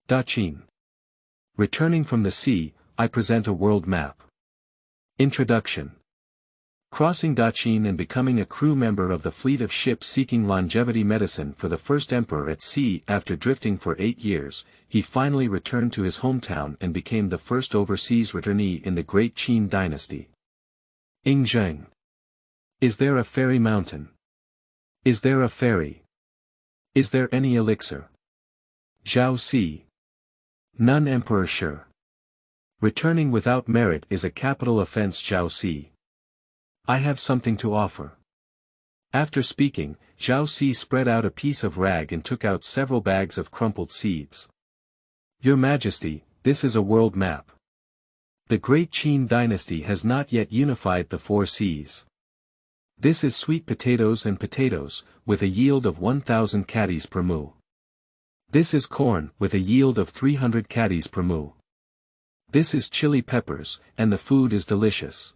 Daqin. Returning from the sea, I present a world map. Introduction. Crossing Daqin and becoming a crew member of the fleet of ships seeking longevity medicine for the first emperor at sea after drifting for 8 years, he finally returned to his hometown and became the first overseas returnee in the Great Qin Dynasty. Ingzheng. Is there a fairy mountain? Is there a fairy? Is there any elixir? Zhao Si. None, Emperor sure. Returning without merit is a capital offense, Zhao Si. I have something to offer. After speaking, Zhao Si spread out a piece of rag and took out several bags of crumpled seeds. Your Majesty, this is a world map. The Great Qin Dynasty has not yet unified the 4 seas. This is sweet potatoes and potatoes, with a yield of 1,000 caddies per mu. This is corn, with a yield of 300 caddies per mu. This is chili peppers, and the food is delicious.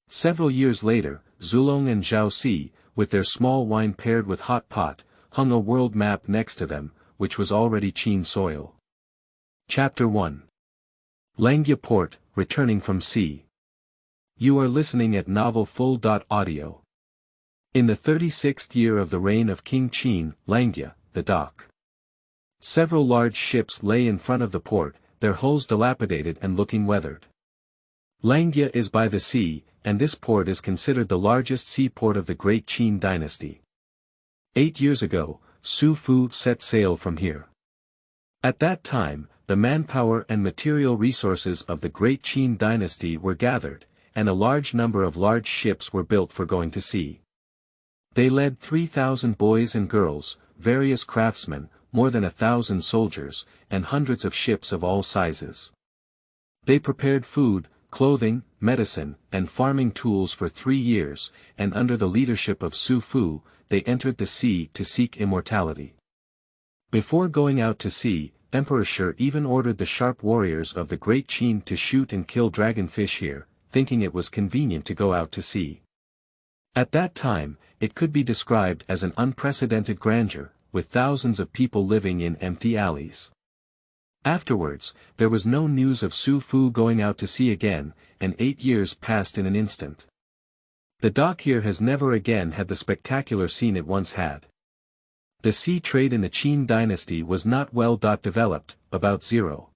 Several years later, Zulong and Zhao Si, with their small wine paired with hot pot, hung a world map next to them, which was already Qin soil. Chapter 1. Langya Port, returning from sea. You are listening at Novel Full.audio. In the 36th year of the reign of King Qin, Langya, the dock. Several large ships lay in front of the port, their hulls dilapidated and looking weathered. Langya is by the sea, and this port is considered the largest seaport of the Great Qin Dynasty. 8 years ago, Su Fu set sail from here. At that time, the manpower and material resources of the Great Qin Dynasty were gathered, and a large number of large ships were built for going to sea. They led 3,000 boys and girls, various craftsmen, more than 1,000 soldiers, and hundreds of ships of all sizes. They prepared food, clothing, medicine, and farming tools for 3 years, and under the leadership of Su Fu, they entered the sea to seek immortality. Before going out to sea, Emperor Shi even ordered the sharp warriors of the Great Qin to shoot and kill dragonfish here, thinking it was convenient to go out to sea. At that time, it could be described as an unprecedented grandeur, with thousands of people living in empty alleys. Afterwards, there was no news of Su Fu going out to sea again, and 8 years passed in an instant. The dock here has never again had the spectacular scene it once had. The sea trade in the Qin dynasty was not well developed, about zero.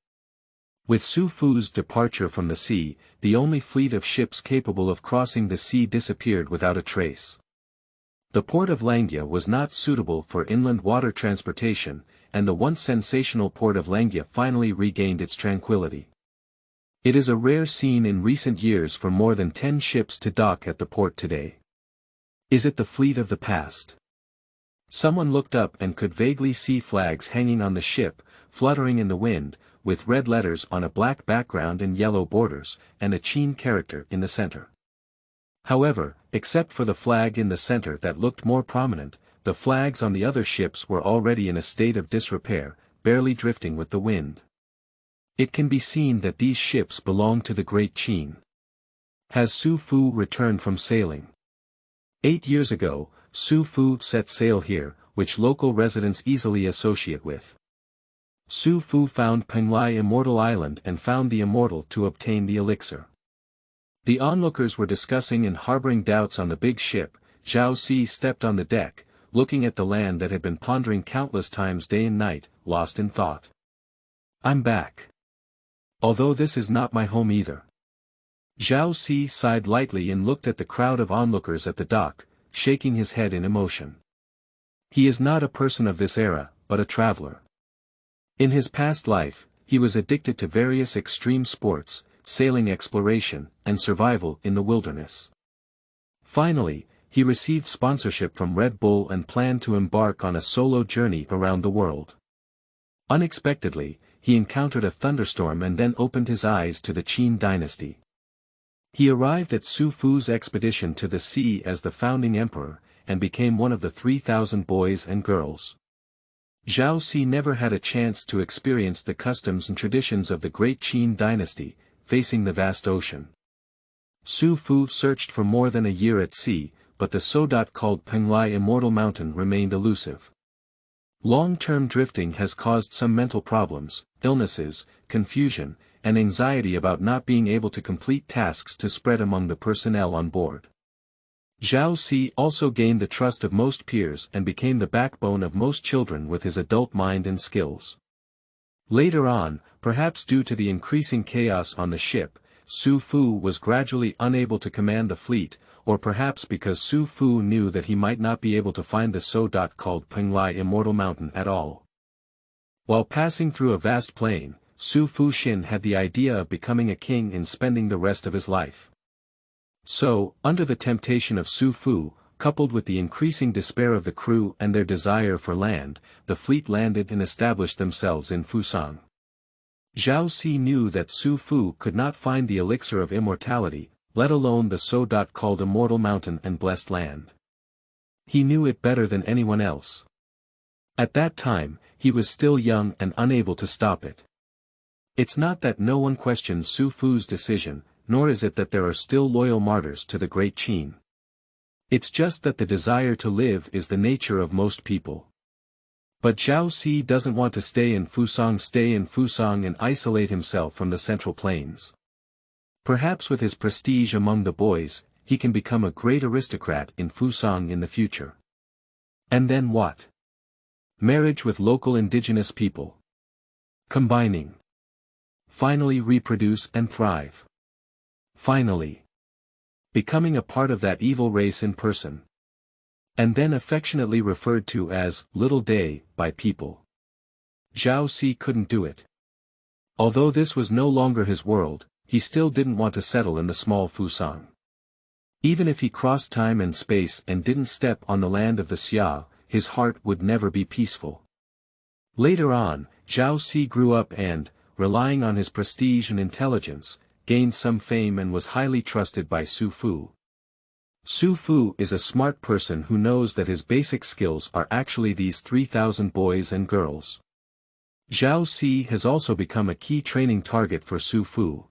With Su Fu's departure from the sea, the only fleet of ships capable of crossing the sea disappeared without a trace. The port of Langya was not suitable for inland water transportation, and the once sensational port of Langya finally regained its tranquility. It is a rare scene in recent years for more than 10 ships to dock at the port today. Is it the fleet of the past? Someone looked up and could vaguely see flags hanging on the ship, fluttering in the wind, with red letters on a black background and yellow borders, and a Qin character in the center. However, except for the flag in the center that looked more prominent, the flags on the other ships were already in a state of disrepair, barely drifting with the wind. It can be seen that these ships belong to the Great Qin. Has Su Fu returned from sailing? 8 years ago, Su Fu set sail here, which local residents easily associate with. Su Fu found Penglai Immortal Island and found the immortal to obtain the elixir. The onlookers were discussing and harboring doubts on the big ship. Zhao Si stepped on the deck, looking at the land that had been pondering countless times day and night, lost in thought. I'm back. Although this is not my home either. Zhao Si sighed lightly and looked at the crowd of onlookers at the dock, shaking his head in emotion. He is not a person of this era, but a traveler. In his past life, he was addicted to various extreme sports, sailing exploration, and survival in the wilderness. Finally, he received sponsorship from Red Bull and planned to embark on a solo journey around the world. Unexpectedly, he encountered a thunderstorm and then opened his eyes to the Qin dynasty. He arrived at Su Fu's expedition to the sea as the founding emperor, and became one of the 3,000 boys and girls. Zhao Si never had a chance to experience the customs and traditions of the Great Qin dynasty, facing the vast ocean. Su Fu searched for more than a year at sea, but the so-called Penglai Immortal Mountain remained elusive. Long-term drifting has caused some mental problems, illnesses, confusion, and anxiety about not being able to complete tasks to spread among the personnel on board. Zhao Si also gained the trust of most peers and became the backbone of most children with his adult mind and skills. Later on, perhaps due to the increasing chaos on the ship, Su Fu was gradually unable to command the fleet, or perhaps because Su Fu knew that he might not be able to find the so-called Penglai Immortal Mountain at all. While passing through a vast plain, Su Fu Xin had the idea of becoming a king and spending the rest of his life. So, under the temptation of Su Fu, coupled with the increasing despair of the crew and their desire for land, the fleet landed and established themselves in Fusang. Zhao Si knew that Su Fu could not find the elixir of immortality, let alone the so-called Immortal Mountain and Blessed Land. He knew it better than anyone else. At that time, he was still young and unable to stop it. It's not that no one questions Su Fu's decision, nor is it that there are still loyal martyrs to the Great Qin. It's just that the desire to live is the nature of most people. But Zhao Si doesn't want to stay in Fusang and isolate himself from the Central Plains. Perhaps with his prestige among the boys, he can become a great aristocrat in Fusang in the future. And then what? Marriage with local indigenous people. Combining. Finally reproduce and thrive. Finally. Becoming a part of that evil race in person. And then affectionately referred to as Little Day by people. Zhao Si couldn't do it. Although this was no longer his world, he still didn't want to settle in the small Fusang. Even if he crossed time and space and didn't step on the land of the Xia, his heart would never be peaceful. Later on, Zhao Si grew up and, relying on his prestige and intelligence, gained some fame and was highly trusted by Su Fu. Su Fu is a smart person who knows that his basic skills are actually these 3,000 boys and girls. Zhao Si has also become a key training target for Su Fu.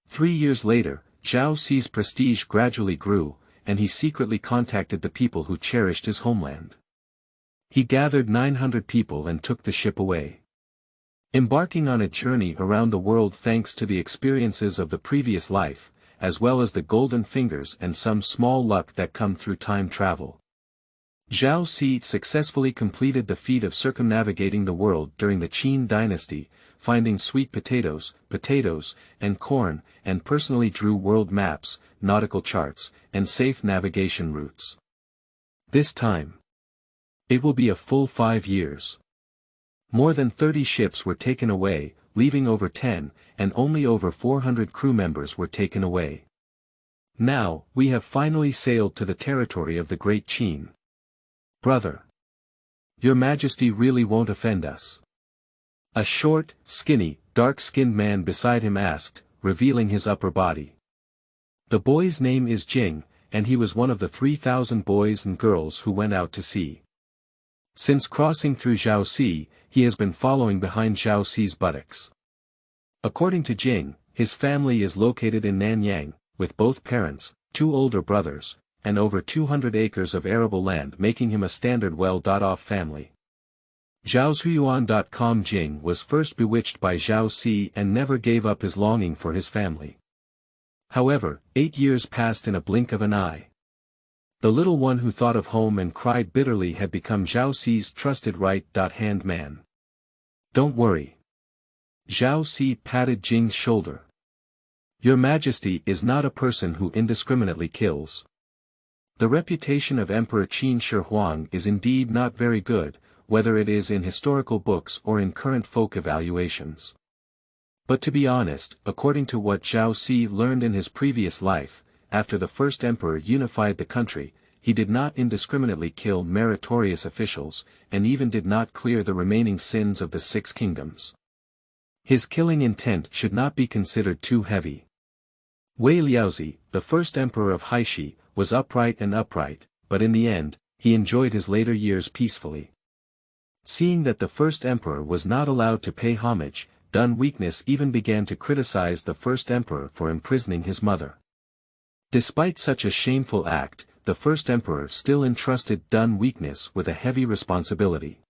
3 years later, Zhao Si's prestige gradually grew, and he secretly contacted the people who cherished his homeland. He gathered 900 people and took the ship away. Embarking on a journey around the world thanks to the experiences of the previous life, as well as the golden fingers and some small luck that come through time travel. Zhao Si successfully completed the feat of circumnavigating the world during the Qin Dynasty, finding sweet potatoes, and corn, and personally drew world maps, nautical charts, and safe navigation routes. This time, it will be a full 5 years. More than 30 ships were taken away, leaving over 10, and only over 400 crew members were taken away. Now, we have finally sailed to the territory of the Great Qin. Brother. Your Majesty really won't offend us. A short, skinny, dark-skinned man beside him asked, revealing his upper body. The boy's name is Jing, and he was one of the 3,000 boys and girls who went out to sea. Since crossing through Zhao Si, he has been following behind Zhao Si's buttocks. According to Jing, his family is located in Nanyang, with both parents, 2 older brothers, and over 200 acres of arable land making him a standard well-off family. Zhaoshuyuan.com Jing was first bewitched by Zhao Si and never gave up his longing for his family. However, 8 years passed in a blink of an eye. The little one who thought of home and cried bitterly had become Zhao Si's trusted right-hand man. Don't worry. Zhao Si patted Jing's shoulder. Your Majesty is not a person who indiscriminately kills. The reputation of Emperor Qin Shi Huang is indeed not very good, whether it is in historical books or in current folk evaluations. But to be honest, according to what Zhao Si learned in his previous life, after the first emperor unified the country, he did not indiscriminately kill meritorious officials, and even did not clear the remaining sins of the 6 kingdoms. His killing intent should not be considered too heavy. Wei Liaozi, the first emperor of Haishi, was upright, but in the end, he enjoyed his later years peacefully. Seeing that the first emperor was not allowed to pay homage, Dun Weakness even began to criticize the first emperor for imprisoning his mother. Despite such a shameful act, the first emperor still entrusted Dun Weakness with a heavy responsibility.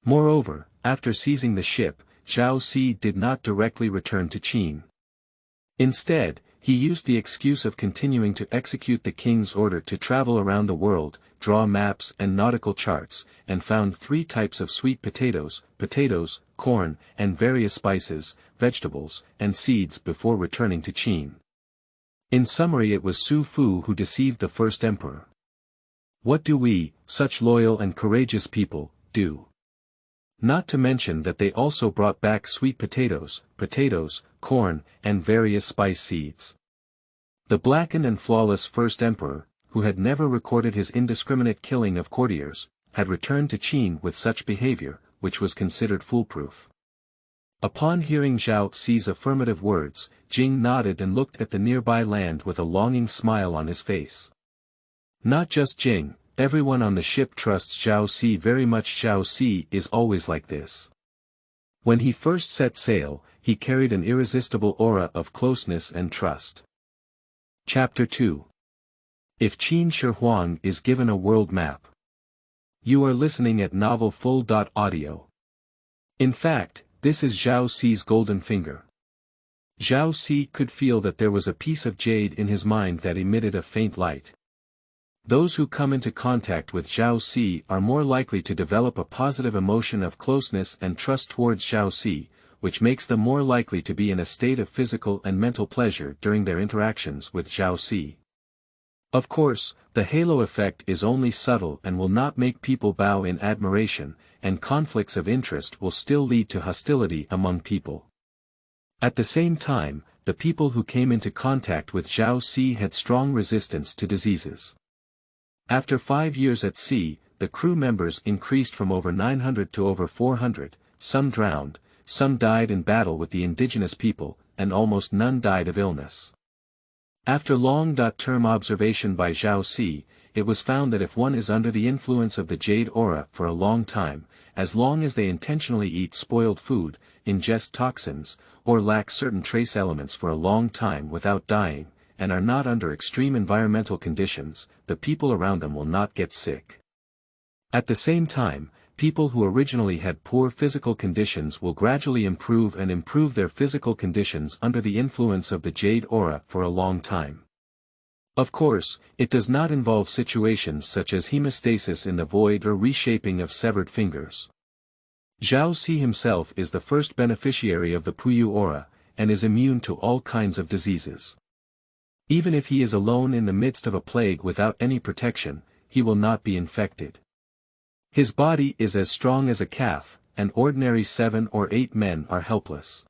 Moreover, after seizing the ship, Zhao Si did not directly return to Qin. Instead, he used the excuse of continuing to execute the king's order to travel around the world, draw maps and nautical charts, and found 3 types of sweet potatoes, corn, and various spices, vegetables, and seeds before returning to Qin. In summary, it was Su Fu who deceived the first emperor. What do we, such loyal and courageous people, do? Not to mention that they also brought back sweet potatoes, corn, and various spice seeds. The blackened and flawless first emperor, who had never recorded his indiscriminate killing of courtiers, had returned to Qin with such behavior, which was considered foolproof. Upon hearing Zhao Si's affirmative words, Jing nodded and looked at the nearby land with a longing smile on his face. Not just Jing, everyone on the ship trusts Zhao Si very much. Zhao Si is always like this. When he first set sail, he carried an irresistible aura of closeness and trust. Chapter 2. If Qin Shi Huang is given a world map. You are listening at novelfull.audio. In fact, this is Zhao Si's golden finger. Zhao Si could feel that there was a piece of jade in his mind that emitted a faint light. Those who come into contact with Zhao Si are more likely to develop a positive emotion of closeness and trust towards Zhao Si, which makes them more likely to be in a state of physical and mental pleasure during their interactions with Zhao Si. Of course, the halo effect is only subtle and will not make people bow in admiration, and conflicts of interest will still lead to hostility among people. At the same time, the people who came into contact with Zhao Si had strong resistance to diseases. After 5 years at sea, the crew members increased from over 900 to over 400, some drowned, some died in battle with the indigenous people, and almost none died of illness. After long-term observation by Zhao Si, it was found that if one is under the influence of the jade aura for a long time, as long as they intentionally eat spoiled food, ingest toxins, or lack certain trace elements for a long time without dying, and are not under extreme environmental conditions, the people around them will not get sick. At the same time, people who originally had poor physical conditions will gradually improve their physical conditions under the influence of the jade aura for a long time. Of course, it does not involve situations such as hemostasis in the void or reshaping of severed fingers. Zhao Si himself is the first beneficiary of the Puyu aura, and is immune to all kinds of diseases. Even if he is alone in the midst of a plague without any protection, he will not be infected. His body is as strong as a calf, and ordinary 7 or 8 men are helpless.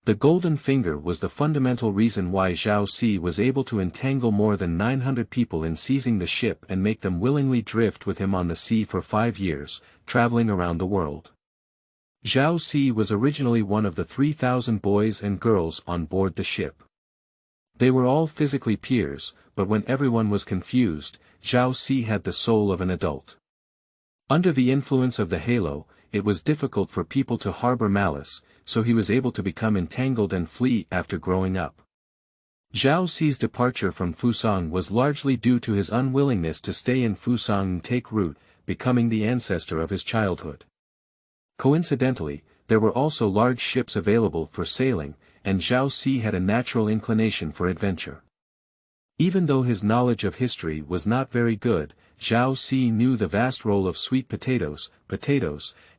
The golden finger was the fundamental reason why Zhao Si was able to entangle more than 900 people in seizing the ship and make them willingly drift with him on the sea for 5 years, traveling around the world. Zhao Si was originally one of the 3,000 boys and girls on board the ship. They were all physically peers, but when everyone was confused, Zhao Si had the soul of an adult. Under the influence of the halo, it was difficult for people to harbor malice, so he was able to become entangled and flee after growing up. Zhao Si's departure from Fusang was largely due to his unwillingness to stay in Fusang and take root, becoming the ancestor of his childhood. Coincidentally, there were also large ships available for sailing, and Zhao Si had a natural inclination for adventure. Even though his knowledge of history was not very good, Zhao Si knew the vast role of sweet potatoes,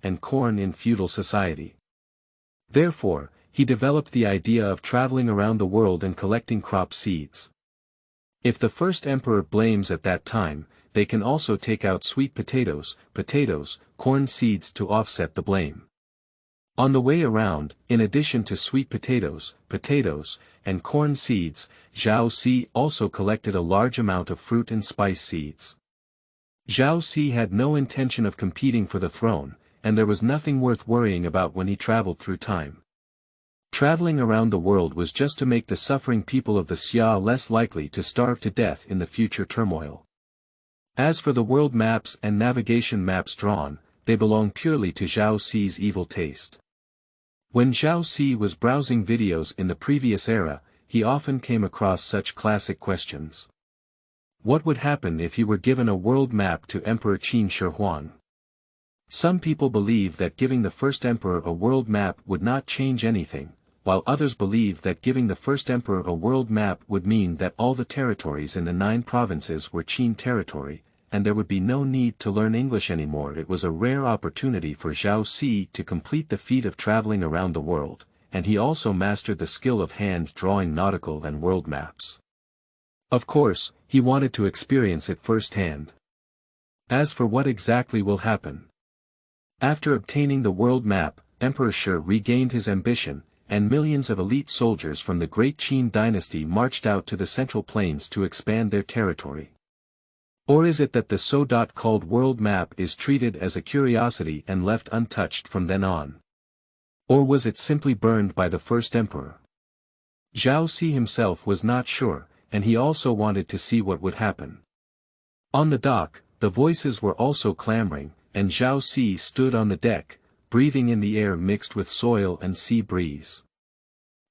and corn in feudal society. Therefore, he developed the idea of traveling around the world and collecting crop seeds. If the first emperor blames at that time, they can also take out sweet potatoes, corn seeds to offset the blame. On the way around, in addition to sweet potatoes, and corn seeds, Zhao Si also collected a large amount of fruit and spice seeds. Zhao Si had no intention of competing for the throne, and there was nothing worth worrying about when he traveled through time. Traveling around the world was just to make the suffering people of the Xia less likely to starve to death in the future turmoil. As for the world maps and navigation maps drawn, they belong purely to Zhao Si's evil taste. When Zhao Si was browsing videos in the previous era, he often came across such classic questions. What would happen if he were given a world map to Emperor Qin Shi Huang? Some people believe that giving the first emperor a world map would not change anything, while others believe that giving the first emperor a world map would mean that all the territories in the 9 provinces were Qin territory, and there would be no need to learn English anymore. It was a rare opportunity for Zhao Si to complete the feat of traveling around the world, and he also mastered the skill of hand-drawing nautical and world maps. Of course, he wanted to experience it firsthand. As for what exactly will happen. After obtaining the world map, Emperor Shi regained his ambition, and millions of elite soldiers from the Great Qin Dynasty marched out to the Central Plains to expand their territory. Or is it that the so-called world map is treated as a curiosity and left untouched from then on? Or was it simply burned by the first emperor? Zhao Si himself was not sure, and he also wanted to see what would happen. On the dock, the voices were also clamoring, and Zhao Si stood on the deck, breathing in the air mixed with soil and sea breeze.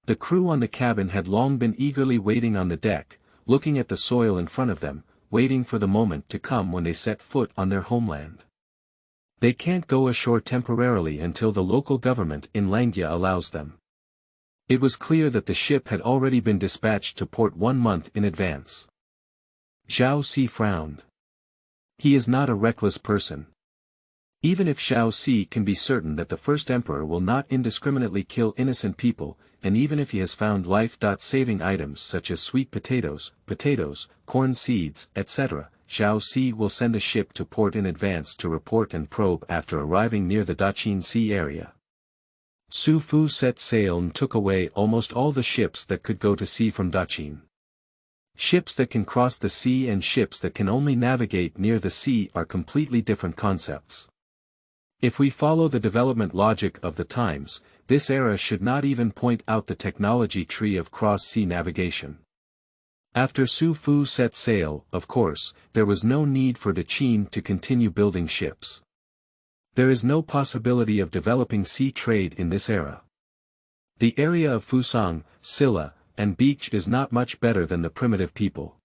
The crew on the cabin had long been eagerly waiting on the deck, looking at the soil in front of them, waiting for the moment to come when they set foot on their homeland. They can't go ashore temporarily until the local government in Langya allows them. It was clear that the ship had already been dispatched to port 1 month in advance. Zhao Si frowned. He is not a reckless person. Even if Zhao Si can be certain that the first emperor will not indiscriminately kill innocent people, and even if he has found life-saving items such as sweet potatoes, corn seeds, etc., Zhao Si will send a ship to port in advance to report and probe after arriving near the Daqin Sea area. Su Fu set sail and took away almost all the ships that could go to sea from Daqin. Ships that can cross the sea and ships that can only navigate near the sea are completely different concepts. If we follow the development logic of the times, this era should not even point out the technology tree of cross-sea navigation. After Su Fu set sail, of course, there was no need for Daqin to continue building ships. There is no possibility of developing sea trade in this era. The area of Fusang, Silla, and Beach is not much better than the primitive people.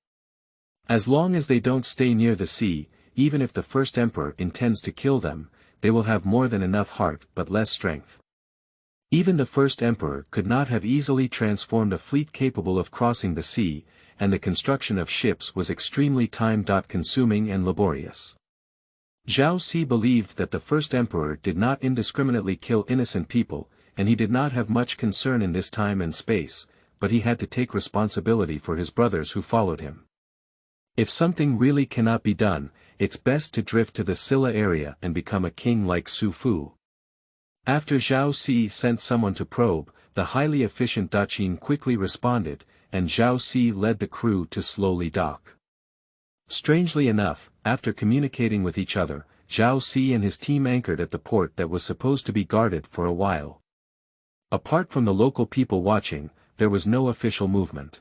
As long as they don't stay near the sea, even if the first emperor intends to kill them, they will have more than enough heart but less strength. Even the first emperor could not have easily transformed a fleet capable of crossing the sea, and the construction of ships was extremely time-consuming and laborious. Zhao Si believed that the first emperor did not indiscriminately kill innocent people, and he did not have much concern in this time and space, but he had to take responsibility for his brothers who followed him. If something really cannot be done, it's best to drift to the Silla area and become a king like Su Fu. After Zhao Si sent someone to probe, the highly efficient Daqin quickly responded, and Zhao Si led the crew to slowly dock. Strangely enough, after communicating with each other, Zhao Si and his team anchored at the port that was supposed to be guarded for a while. Apart from the local people watching, there was no official movement.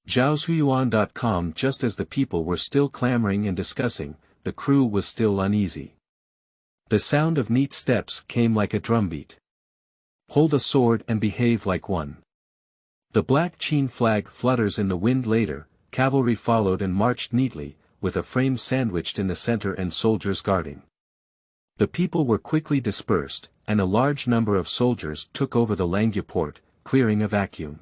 Zhaosuiyuan.com. Just as the people were still clamoring and discussing, the crew was still uneasy. The sound of neat steps came like a drumbeat. Hold a sword and behave like one. The black Qin flag flutters in the wind later, cavalry followed and marched neatly, with a frame sandwiched in the center and soldiers guarding. The people were quickly dispersed, and a large number of soldiers took over the Langya port, clearing a vacuum.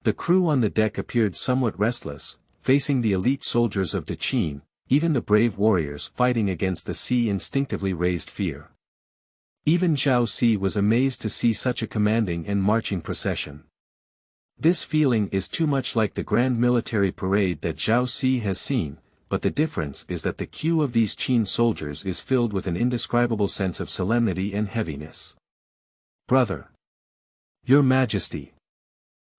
The crew on the deck appeared somewhat restless, facing the elite soldiers of Daqin. Even the brave warriors fighting against the sea instinctively raised fear. Even Zhao Si was amazed to see such a commanding and marching procession. This feeling is too much like the grand military parade that Zhao Si has seen, but the difference is that the queue of these Qin soldiers is filled with an indescribable sense of solemnity and heaviness. Brother! Your Majesty!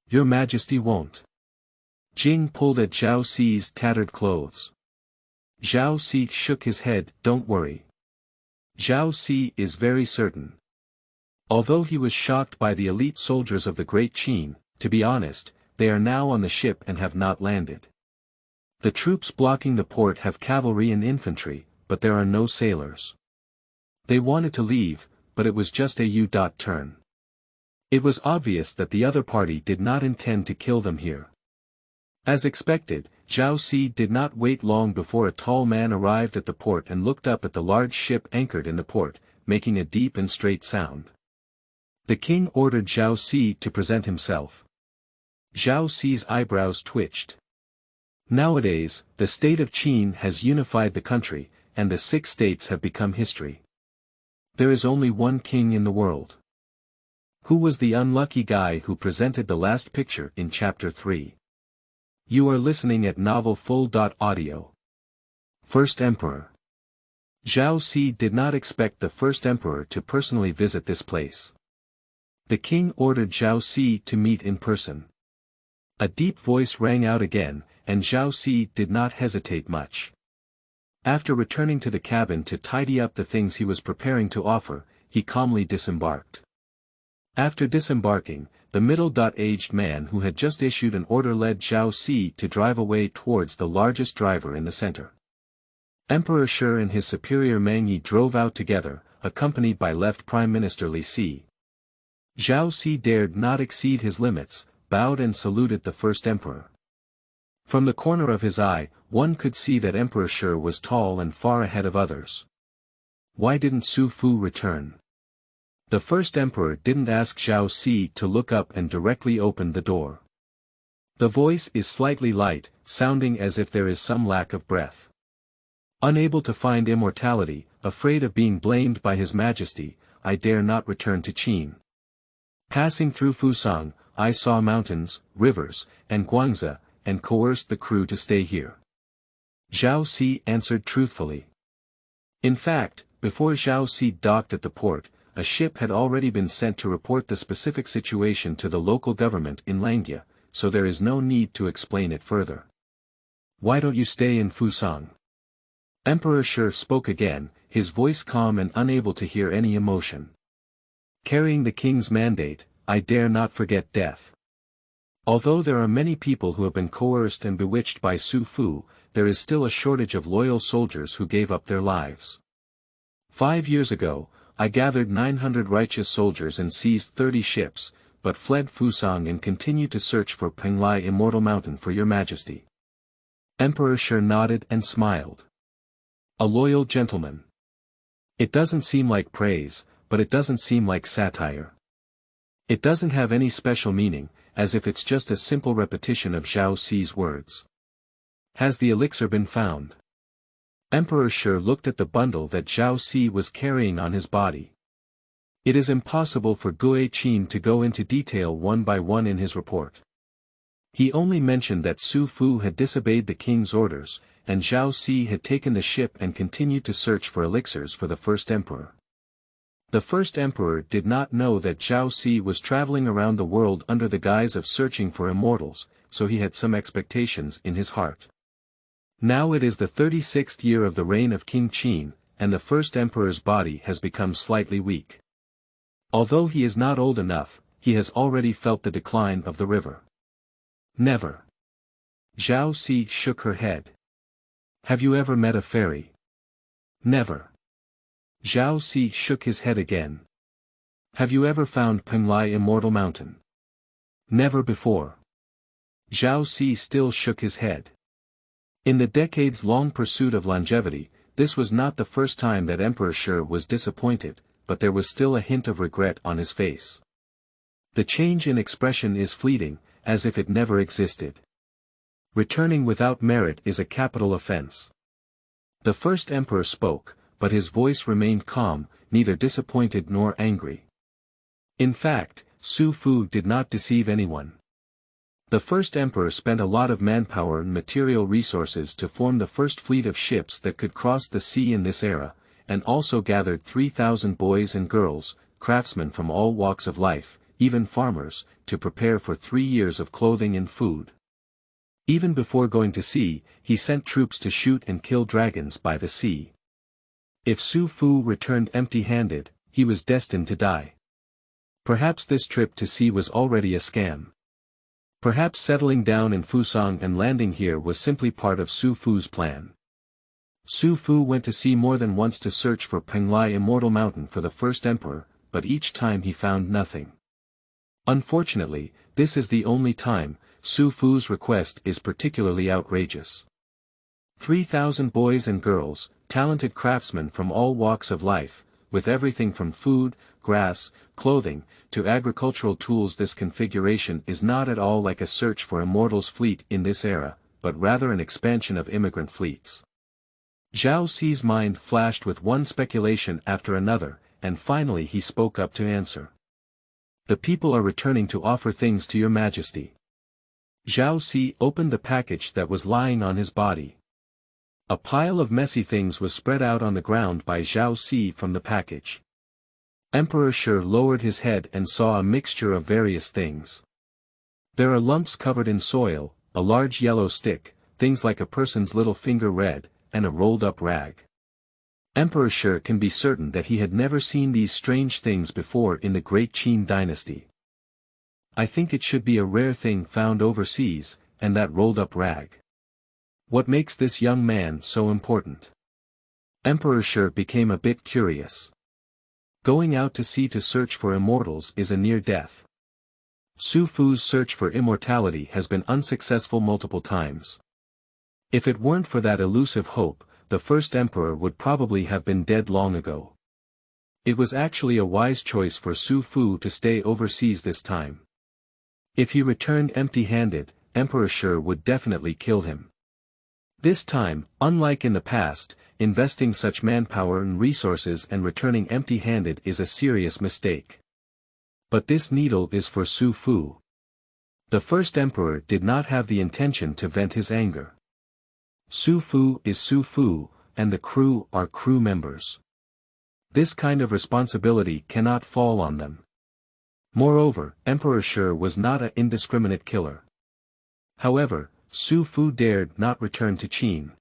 Your Majesty won't! Jing pulled at Zhao Si's tattered clothes. Zhao Si shook his head. Don't worry. Zhao Si is very certain. Although he was shocked by the elite soldiers of the Great Qin, to be honest, they are now on the ship and have not landed. The troops blocking the port have cavalry and infantry, but there are no sailors. They wanted to leave, but it was just a U-turn. It was obvious that the other party did not intend to kill them here. As expected, Zhao Si did not wait long before a tall man arrived at the port and looked up at the large ship anchored in the port, making a deep and straight sound. The king ordered Zhao Si to present himself. Zhao Si's eyebrows twitched. Nowadays, the state of Qin has unified the country, and the 6 states have become history. There is only one king in the world. Who was the unlucky guy who presented the last picture in Chapter 3? You are listening at Novel Full.audio. First Emperor. Zhao Si did not expect the first emperor to personally visit this place. The king ordered Zhao Si to meet in person. A deep voice rang out again, and Zhao Si did not hesitate much. After returning to the cabin to tidy up the things he was preparing to offer, he calmly disembarked. After disembarking, the middle-aged man who had just issued an order led Zhao Si to drive away towards the largest driver in the center. Emperor Shi and his superior Meng Yi drove out together, accompanied by Left Prime Minister Li Si. Zhao Si dared not exceed his limits, bowed and saluted the first emperor. From the corner of his eye, one could see that Emperor Shi was tall and far ahead of others. Why didn't Su Fu return? The first emperor didn't ask Zhao Si to look up and directly opened the door. The voice is slightly light, sounding as if there is some lack of breath. Unable to find immortality, afraid of being blamed by His Majesty, I dare not return to Qin. Passing through Fusang, I saw mountains, rivers, and Guangzhou, and coerced the crew to stay here. Zhao Si answered truthfully. In fact, before Zhao Si docked at the port, a ship had already been sent to report the specific situation to the local government in Langya, so there is no need to explain it further. Why don't you stay in Fusang? Emperor Shi spoke again, his voice calm and unable to hear any emotion. Carrying the king's mandate, I dare not forget death. Although there are many people who have been coerced and bewitched by Su Fu, there is still a shortage of loyal soldiers who gave up their lives. 5 years ago, I gathered 900 righteous soldiers and seized 30 ships, but fled Fusang and continued to search for Penglai Immortal Mountain for your majesty. Emperor Shi nodded and smiled. A loyal gentleman. It doesn't seem like praise, but it doesn't seem like satire. It doesn't have any special meaning, as if it's just a simple repetition of Zhao Si's words. Has the elixir been found? Emperor Shi looked at the bundle that Zhao Si was carrying on his body. It is impossible for Great Qin to go into detail one by one in his report. He only mentioned that Su Fu had disobeyed the king's orders, and Zhao Si had taken the ship and continued to search for elixirs for the first emperor. The first emperor did not know that Zhao Si was traveling around the world under the guise of searching for immortals, so he had some expectations in his heart. Now it is the 36th year of the reign of King Qin, and the first emperor's body has become slightly weak. Although he is not old enough, he has already felt the decline of the river. Never. Zhao Si shook her head. Have you ever met a fairy? Never. Zhao Si shook his head again. Have you ever found Penglai Immortal Mountain? Never before. Zhao Si still shook his head. In the decades-long pursuit of longevity, this was not the first time that Emperor Shi was disappointed, but there was still a hint of regret on his face. The change in expression is fleeting, as if it never existed. Returning without merit is a capital offense. The first emperor spoke, but his voice remained calm, neither disappointed nor angry. In fact, Su Fu did not deceive anyone. The first emperor spent a lot of manpower and material resources to form the first fleet of ships that could cross the sea in this era, and also gathered 3,000 boys and girls, craftsmen from all walks of life, even farmers, to prepare for 3 years of clothing and food. Even before going to sea, he sent troops to shoot and kill dragons by the sea. If Su Fu returned empty-handed, he was destined to die. Perhaps this trip to sea was already a scam. Perhaps settling down in Fusang and landing here was simply part of Su Fu's plan. Su Fu went to sea more than once to search for Penglai Immortal Mountain for the first emperor, but each time he found nothing. Unfortunately, this is the only time, Su Fu's request is particularly outrageous. 3,000 boys and girls, talented craftsmen from all walks of life, with everything from food, grass, clothing, to agricultural tools. This configuration is not at all like a search for immortals fleet in this era, but rather an expansion of immigrant fleets. Zhao Ci's mind flashed with one speculation after another, and finally he spoke up to answer. The people are returning to offer things to your majesty. Zhao Ci opened the package that was lying on his body. A pile of messy things was spread out on the ground by Zhao Ci from the package. Emperor Shi lowered his head and saw a mixture of various things. There are lumps covered in soil, a large yellow stick, things like a person's little finger red, and a rolled-up rag. Emperor Shi can be certain that he had never seen these strange things before in the Great Qin Dynasty. I think it should be a rare thing found overseas, and that rolled-up rag. What makes this young man so important? Emperor Shi became a bit curious. Going out to sea to search for immortals is a near death. Su Fu's search for immortality has been unsuccessful multiple times. If it weren't for that elusive hope, the first emperor would probably have been dead long ago. It was actually a wise choice for Su Fu to stay overseas this time. If he returned empty-handed, Emperor Shi would definitely kill him. This time, unlike in the past, investing such manpower and resources and returning empty-handed is a serious mistake. But this needle is for Su Fu. The first emperor did not have the intention to vent his anger. Su Fu is Su Fu, and the crew are crew members. This kind of responsibility cannot fall on them. Moreover, Emperor Shi was not an indiscriminate killer. However, Su Fu dared not return to Qin.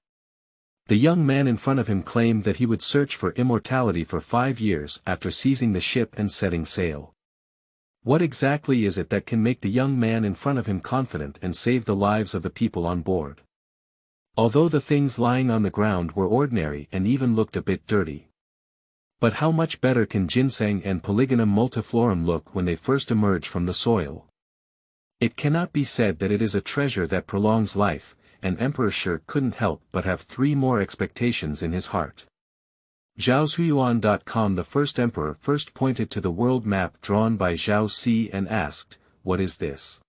The young man in front of him claimed that he would search for immortality for 5 years after seizing the ship and setting sail. What exactly is it that can make the young man in front of him confident and save the lives of the people on board? Although the things lying on the ground were ordinary and even looked a bit dirty. But how much better can ginseng and Polygonum multiflorum look when they first emerge from the soil? It cannot be said that it is a treasure that prolongs life, and Emperor Shi couldn't help but have 3 more expectations in his heart. Zhaoxuan.com. The first emperor first pointed to the world map drawn by Zhao Ci and asked, "What is this?"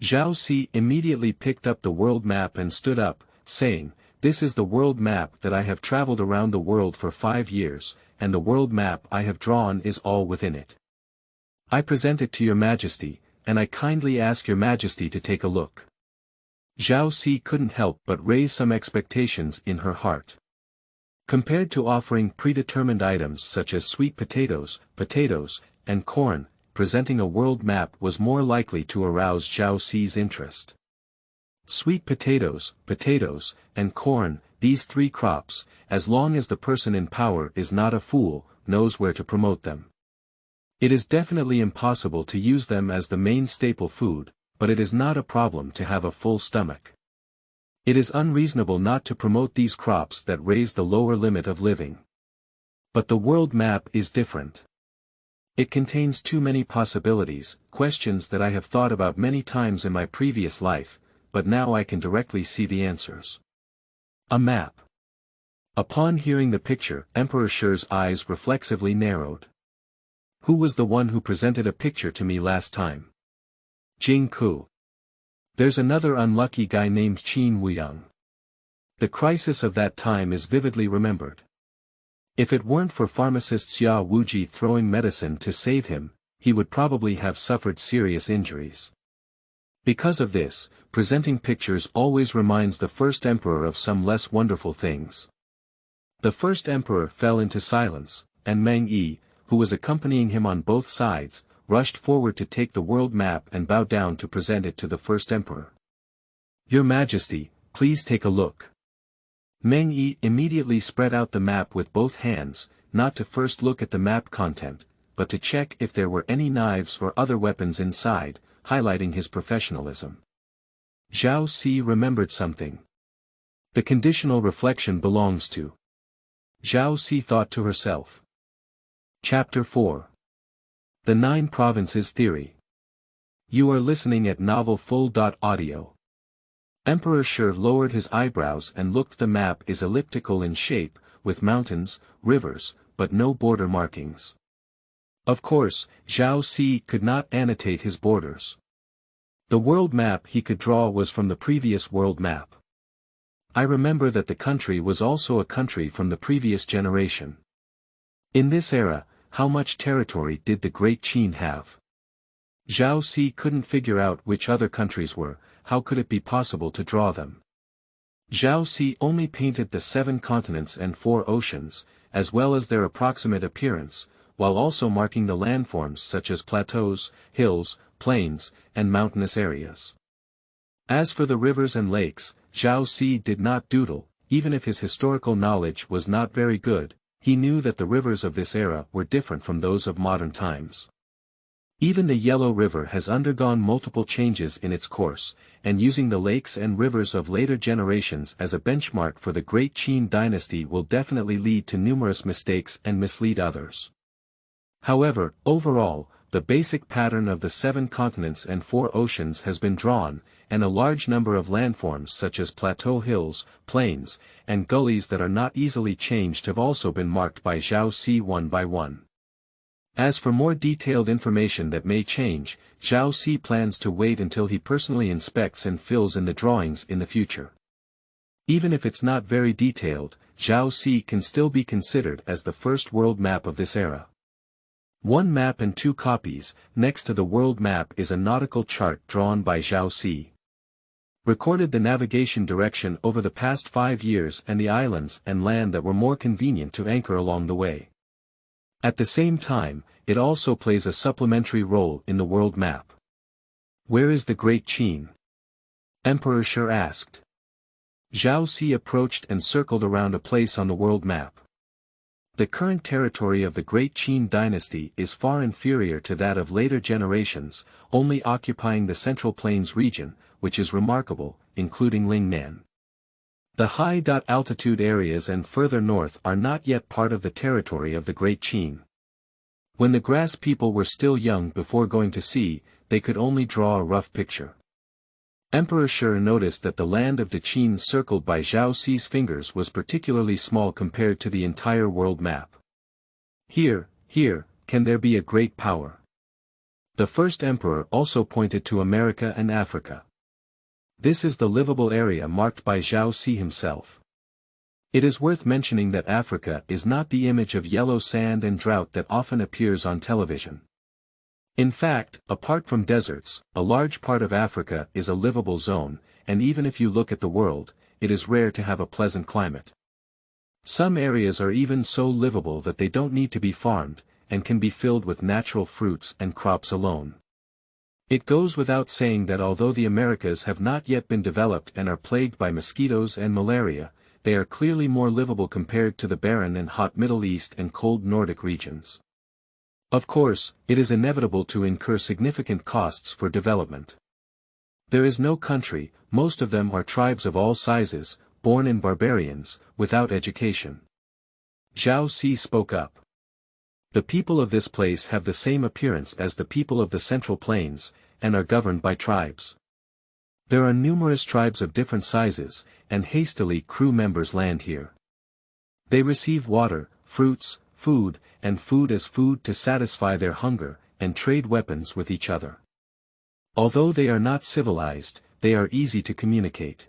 Zhao Ci immediately picked up the world map and stood up, saying, "This is the world map that I have traveled around the world for 5 years, and the world map I have drawn is all within it. I present it to your majesty, and I kindly ask your majesty to take a look." Zhao Ci couldn't help but raise some expectations in her heart. Compared to offering predetermined items such as sweet potatoes, and corn, presenting a world map was more likely to arouse Zhao Ci's interest. Sweet potatoes, and corn, these 3 crops, as long as the person in power is not a fool, knows where to promote them. It is definitely impossible to use them as the main staple food, but it is not a problem to have a full stomach. It is unreasonable not to promote these crops that raise the lower limit of living. But the world map is different. It contains too many possibilities, questions that I have thought about many times in my previous life, but now I can directly see the answers. A map. Upon hearing the picture, Emperor Shi's eyes reflexively narrowed. Who was the one who presented a picture to me last time? Jing Ku. There's another unlucky guy named Qin Huang. The crisis of that time is vividly remembered. If it weren't for pharmacist Xia Wuji throwing medicine to save him, he would probably have suffered serious injuries. Because of this, presenting pictures always reminds the first emperor of some less wonderful things. The first emperor fell into silence, and Meng Yi, who was accompanying him on both sides, rushed forward to take the world map and bow down to present it to the first emperor. "Your Majesty, please take a look." Meng Yi immediately spread out the map with both hands, not to first look at the map content, but to check if there were any knives or other weapons inside, highlighting his professionalism. Zhao Ci remembered something. The conditional reflection belongs to. Zhao Ci thought to herself. Chapter 4. The 9 Provinces Theory. You are listening at Novel Full. Audio. Emperor Shi lowered his eyebrows and looked. The map is elliptical in shape, with mountains, rivers, but no border markings. Of course, Zhao Si could not annotate his borders. The world map he could draw was from the previous world map. I remember that the country was also a country from the previous generation. In this era, how much territory did the Great Qin have? Zhao Si couldn't figure out which other countries were. How could it be possible to draw them? Zhao Si only painted the 7 continents and 4 oceans, as well as their approximate appearance, while also marking the landforms such as plateaus, hills, plains, and mountainous areas. As for the rivers and lakes, Zhao Si did not doodle. Even if his historical knowledge was not very good, he knew that the rivers of this era were different from those of modern times. Even the Yellow River has undergone multiple changes in its course, and using the lakes and rivers of later generations as a benchmark for the Great Qin Dynasty will definitely lead to numerous mistakes and mislead others. However, overall, the basic pattern of the 7 continents and 4 oceans has been drawn, and a large number of landforms such as plateau hills, plains, and gullies that are not easily changed have also been marked by Zhao Si one by one. As for more detailed information that may change, Zhao Si plans to wait until he personally inspects and fills in the drawings in the future. Even if it's not very detailed, Zhao Si can still be considered as the first world map of this era. 1 map and 2 copies. Next to the world map is a nautical chart drawn by Zhao Si. Recorded the navigation direction over the past 5 years and the islands and land that were more convenient to anchor along the way. At the same time, it also plays a supplementary role in the world map. Where is the Great Qin? Emperor Shi asked. Zhao Si approached and circled around a place on the world map. The current territory of the Great Qin Dynasty is far inferior to that of later generations, only occupying the Central Plains region, which is remarkable, including Lingnan. The high-altitude areas and further north are not yet part of the territory of the Great Qin. When the grass people were still young before going to sea, they could only draw a rough picture. Emperor Shi noticed that the land of Daqin circled by Zhao Si's fingers was particularly small compared to the entire world map. Here, can there be a great power? The first emperor also pointed to America and Africa. This is the livable area marked by Zhao Si himself. It is worth mentioning that Africa is not the image of yellow sand and drought that often appears on television. In fact, apart from deserts, a large part of Africa is a livable zone, and even if you look at the world, it is rare to have a pleasant climate. Some areas are even so livable that they don't need to be farmed, and can be filled with natural fruits and crops alone. It goes without saying that although the Americas have not yet been developed and are plagued by mosquitoes and malaria, they are clearly more livable compared to the barren and hot Middle East and cold Nordic regions. Of course, it is inevitable to incur significant costs for development. There is no country, most of them are tribes of all sizes, born in barbarians, without education. Zhao Si spoke up. The people of this place have the same appearance as the people of the Central Plains, and are governed by tribes. There are numerous tribes of different sizes, and hastily crew members land here. They receive water, fruits, food, and food as food to satisfy their hunger, and trade weapons with each other. Although they are not civilized, they are easy to communicate.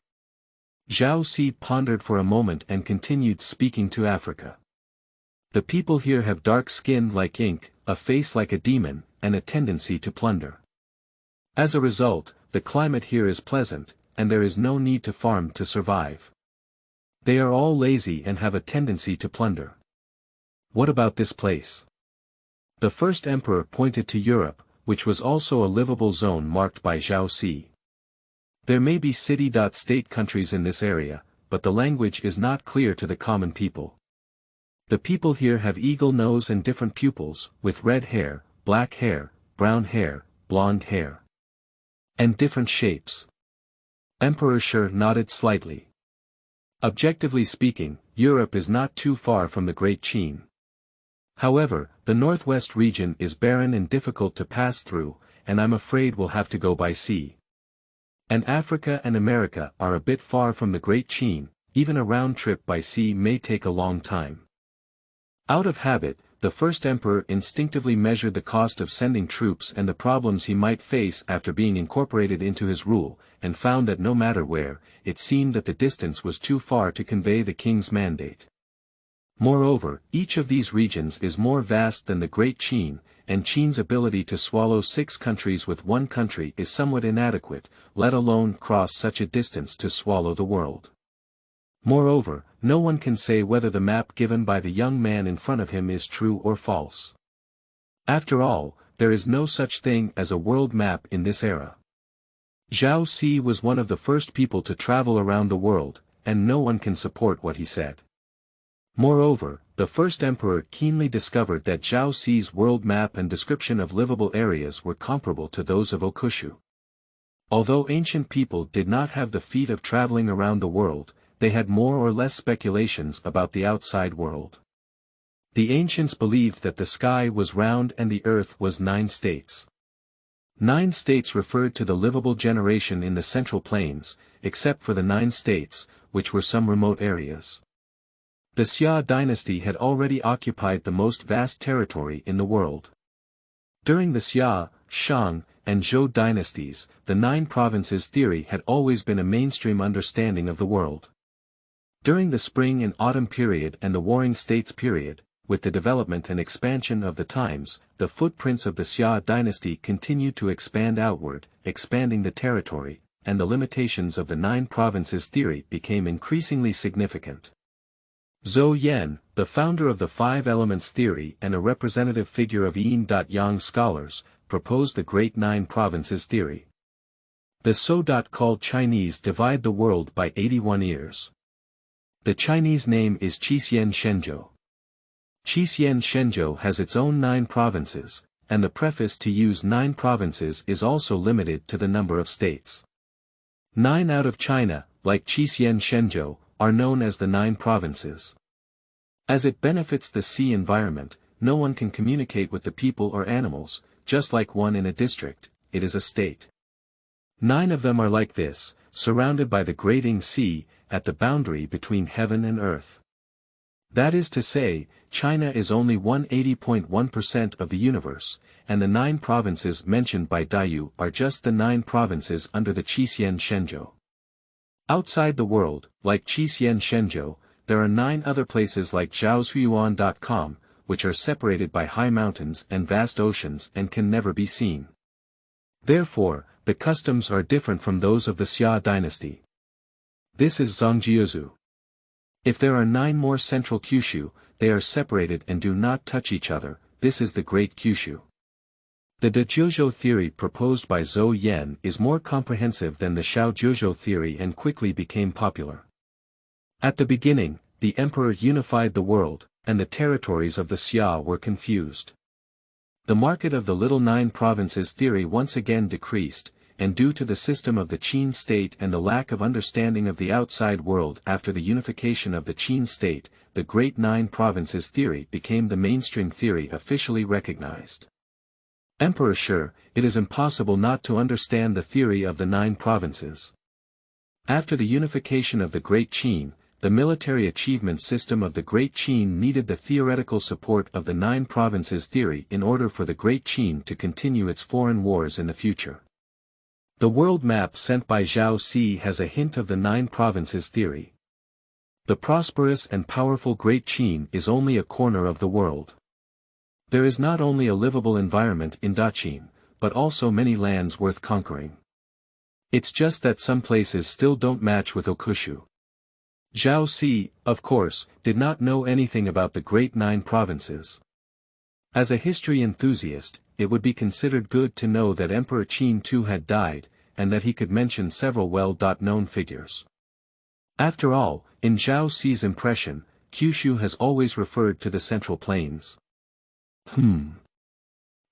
Zhao Si pondered for a moment and continued speaking to Africa. The people here have dark skin like ink, a face like a demon, and a tendency to plunder. As a result, the climate here is pleasant, and there is no need to farm to survive. They are all lazy and have a tendency to plunder. What about this place? The first emperor pointed to Europe, which was also a livable zone marked by Zhao Si. There may be city-state countries in this area, but the language is not clear to the common people. The people here have eagle nose and different pupils, with red hair, black hair, brown hair, blonde hair. And different shapes. Emperor Shi nodded slightly. Objectively speaking, Europe is not too far from the Great Qin. However, the northwest region is barren and difficult to pass through, and I'm afraid we'll have to go by sea. And Africa and America are a bit far from the Great Qin, even a round trip by sea may take a long time. Out of habit, the first emperor instinctively measured the cost of sending troops and the problems he might face after being incorporated into his rule, and found that no matter where, it seemed that the distance was too far to convey the king's mandate. Moreover, each of these regions is more vast than the Great Qin, and Qin's ability to swallow 6 countries with one country is somewhat inadequate, let alone cross such a distance to swallow the world. Moreover, no one can say whether the map given by the young man in front of him is true or false. After all, there is no such thing as a world map in this era. Zhao Si was one of the first people to travel around the world, and no one can support what he said. Moreover, the first emperor keenly discovered that Zhao Si's world map and description of livable areas were comparable to those of Okushu. Although ancient people did not have the feat of traveling around the world, they had more or less speculations about the outside world. The ancients believed that the sky was round and the earth was 9 states. 9 states referred to the livable generation in the central plains, except for the 9 states, which were some remote areas. The Xia dynasty had already occupied the most vast territory in the world. During the Xia, Shang, and Zhou dynasties, the 9 provinces theory had always been a mainstream understanding of the world. During the spring and autumn period and the warring states period, with the development and expansion of the times, the footprints of the Xia dynasty continued to expand outward, expanding the territory, and the limitations of the 9 provinces theory became increasingly significant. Zhou Yan, the founder of the 5 elements theory and a representative figure of Yin-Yang scholars, proposed the Great 9 provinces theory. The So. Called Chinese divide the world by 81 years. The Chinese name is Qixien Shenzhou. Qixien Shenzhou has its own 9 provinces, and the preface to use 9 provinces is also limited to the number of states. 9 out of China, like Qixien Shenzhou, are known as the 9 provinces. As it benefits the sea environment, no one can communicate with the people or animals, just like one in a district, it is a state. 9 of them are like this, surrounded by the Great Sea, at the boundary between heaven and earth. That is to say, China is only 180.1% of the universe, and the 9 provinces mentioned by Daiyu are just the 9 provinces under the Qixien Shenzhou. Outside the world, like Qixien Shenzhou, there are 9 other places like zhaozuiyuan.com, which are separated by high mountains and vast oceans and can never be seen. Therefore, the customs are different from those of the Xia dynasty. This is Zhongjiuzhu. If there are 9 more central Kyushu, they are separated and do not touch each other, this is the Great Kyushu. The Dazhuzhou theory proposed by Zhou Yan is more comprehensive than the Shaozhuzhou theory and quickly became popular. At the beginning, the emperor unified the world, and the territories of the Xia were confused. The market of the little 9 provinces theory once again decreased, and due to the system of the Qin state and the lack of understanding of the outside world after the unification of the Qin state, the Great 9 provinces theory became the mainstream theory officially recognized. Emperor Shi, it is impossible not to understand the theory of the 9 provinces. After the unification of the Great Qin, the military achievement system of the Great Qin needed the theoretical support of the 9 provinces theory in order for the Great Qin to continue its foreign wars in the future. The world map sent by Zhao Si has a hint of the 9 provinces theory. The prosperous and powerful Great Qin is only a corner of the world. There is not only a livable environment in Daqin, but also many lands worth conquering. It's just that some places still don't match with Okushu. Zhao Si, of course, did not know anything about the Great 9 provinces. As a history enthusiast, it would be considered good to know that Emperor Qin too had died, and that he could mention several well-known figures. After all, in Zhao Si's impression, Kyushu has always referred to the Central Plains.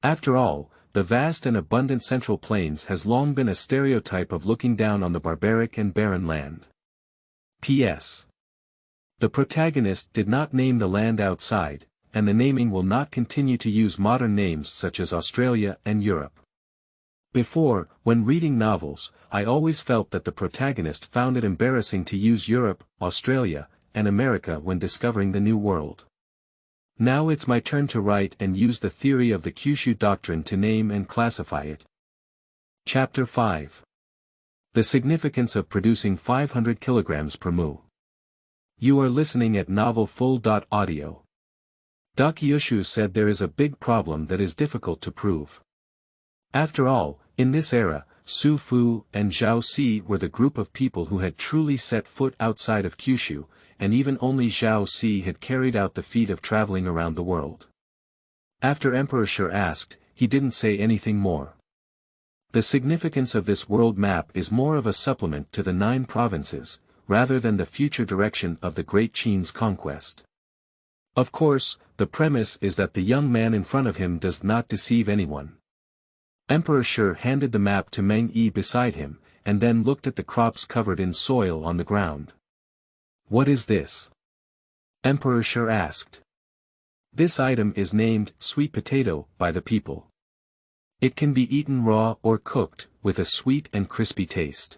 After all, the vast and abundant Central Plains has long been a stereotype of looking down on the barbaric and barren land. P.S. The protagonist did not name the land outside, and the naming will not continue to use modern names such as Australia and Europe. Before, when reading novels, I always felt that the protagonist found it embarrassing to use Europe, Australia, and America when discovering the New World. Now it's my turn to write and use the theory of the Kyushu doctrine to name and classify it. Chapter 5. The significance of producing 500 kilograms per mu. You are listening at novelfull.audio. Daqin said there is a big problem that is difficult to prove. After all, in this era, Su Fu and Zhao Si were the group of people who had truly set foot outside of Kyushu, and even only Zhao Si had carried out the feat of traveling around the world. After Emperor Shi asked, he didn't say anything more. The significance of this world map is more of a supplement to the 9 provinces, rather than the future direction of the Great Qin's conquest. Of course, the premise is that the young man in front of him does not deceive anyone. Emperor Shi handed the map to Meng Yi beside him, and then looked at the crops covered in soil on the ground. What is this? Emperor Shi asked. This item is named sweet potato by the people. It can be eaten raw or cooked, with a sweet and crispy taste.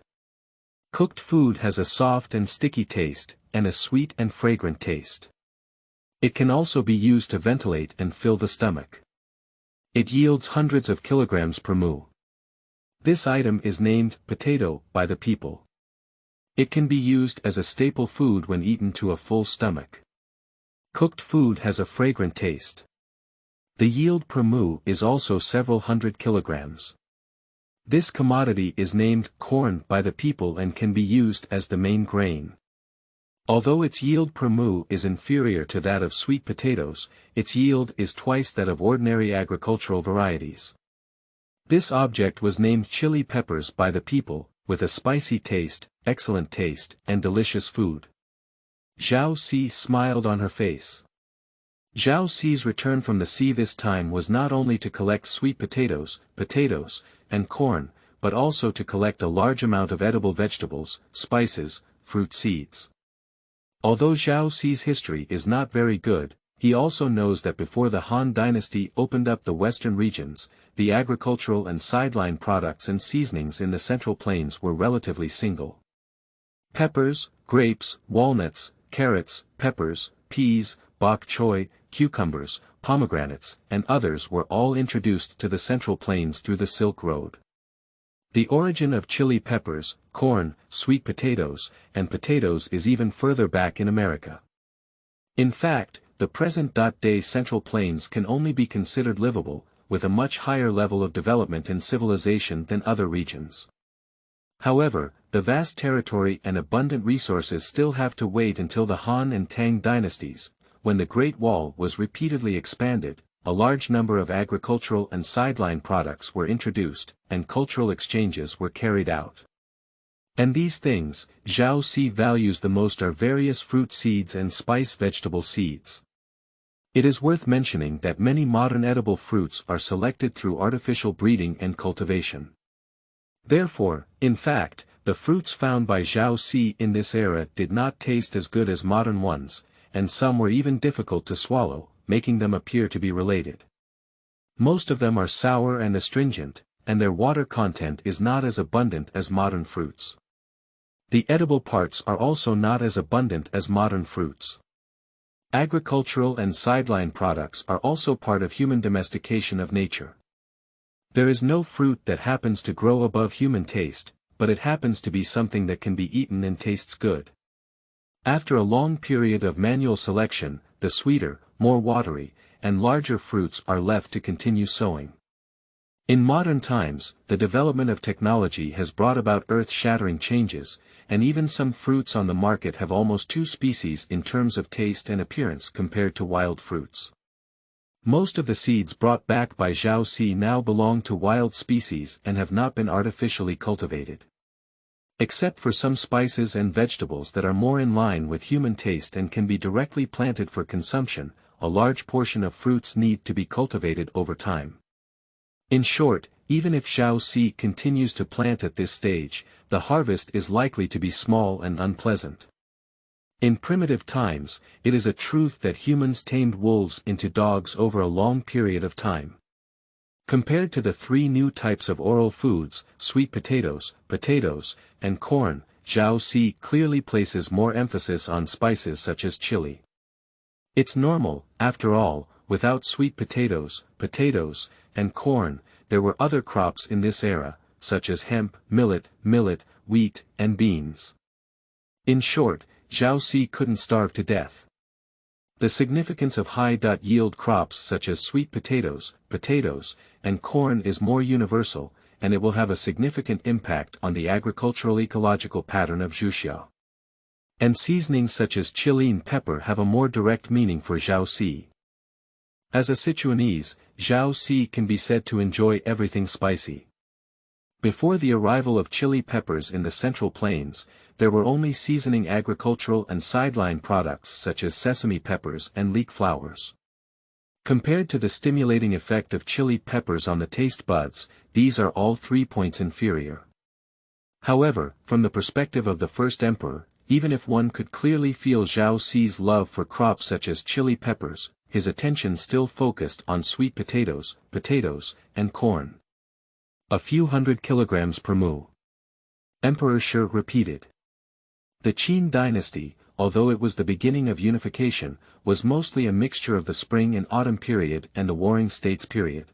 Cooked food has a soft and sticky taste, and a sweet and fragrant taste. It can also be used to ventilate and fill the stomach. It yields hundreds of kilograms per mu. This item is named potato by the people. It can be used as a staple food when eaten to a full stomach. Cooked food has a fragrant taste. The yield per mu is also several hundred kilograms. This commodity is named corn by the people and can be used as the main grain. Although its yield per mu is inferior to that of sweet potatoes, its yield is twice that of ordinary agricultural varieties. This object was named chili peppers by the people, with a spicy taste, excellent taste, and delicious food. Zhao Si smiled on her face. Zhao Si's return from the sea this time was not only to collect sweet potatoes, and corn, but also to collect a large amount of edible vegetables, spices, fruit seeds. Although Zhao Si's history is not very good, he also knows that before the Han Dynasty opened up the western regions, the agricultural and sideline products and seasonings in the Central Plains were relatively single. Peppers, grapes, walnuts, carrots, peppers, peas, bok choy, cucumbers, pomegranates, and others were all introduced to the Central Plains through the Silk Road. The origin of chili peppers, corn, sweet potatoes, and potatoes is even further back in America. In fact, the present-day Central Plains can only be considered livable, with a much higher level of development and civilization than other regions. However, the vast territory and abundant resources still have to wait until the Han and Tang dynasties, when the Great Wall was repeatedly expanded, a large number of agricultural and sideline products were introduced, and cultural exchanges were carried out. And these things, Zhao Si values the most are various fruit seeds and spice vegetable seeds. It is worth mentioning that many modern edible fruits are selected through artificial breeding and cultivation. Therefore, in fact, the fruits found by Zhao Si in this era did not taste as good as modern ones, and some were even difficult to swallow, making them appear to be related. Most of them are sour and astringent, and their water content is not as abundant as modern fruits. The edible parts are also not as abundant as modern fruits. Agricultural and sideline products are also part of human domestication of nature. There is no fruit that happens to grow above human taste, but it happens to be something that can be eaten and tastes good. After a long period of manual selection, the sweeter, more watery, and larger fruits are left to continue sowing. In modern times, the development of technology has brought about earth-shattering changes, and even some fruits on the market have almost 2 species in terms of taste and appearance compared to wild fruits. Most of the seeds brought back by Zhao Si now belong to wild species and have not been artificially cultivated. Except for some spices and vegetables that are more in line with human taste and can be directly planted for consumption, a large portion of fruits need to be cultivated over time. In short, even if Zhao Si continues to plant at this stage, the harvest is likely to be small and unpleasant. In primitive times, it is a truth that humans tamed wolves into dogs over a long period of time. Compared to the three new types of oral foods, sweet potatoes, and corn, Zhao Si clearly places more emphasis on spices such as chili. It's normal, after all, without sweet potatoes, and corn, there were other crops in this era, such as hemp, millet, wheat, and beans. In short, Zhao Si couldn't starve to death. The significance of high-yield crops such as sweet potatoes, and corn is more universal, and it will have a significant impact on the agricultural ecological pattern of Zhuxiao. And seasonings such as chili and pepper have a more direct meaning for Zhao Si. As a Sichuanese, Zhao Si can be said to enjoy everything spicy. Before the arrival of chili peppers in the Central Plains, there were only seasoning agricultural and sideline products such as sesame peppers and leek flowers. Compared to the stimulating effect of chili peppers on the taste buds, these are all 3 points inferior. However, from the perspective of the first emperor, even if one could clearly feel Zhao Si's love for crops such as chili peppers, his attention still focused on sweet potatoes, and corn. A few hundred kilograms per mu. Emperor Shi repeated. The Qin dynasty, although it was the beginning of unification, was mostly a mixture of the spring and autumn period and the Warring States period.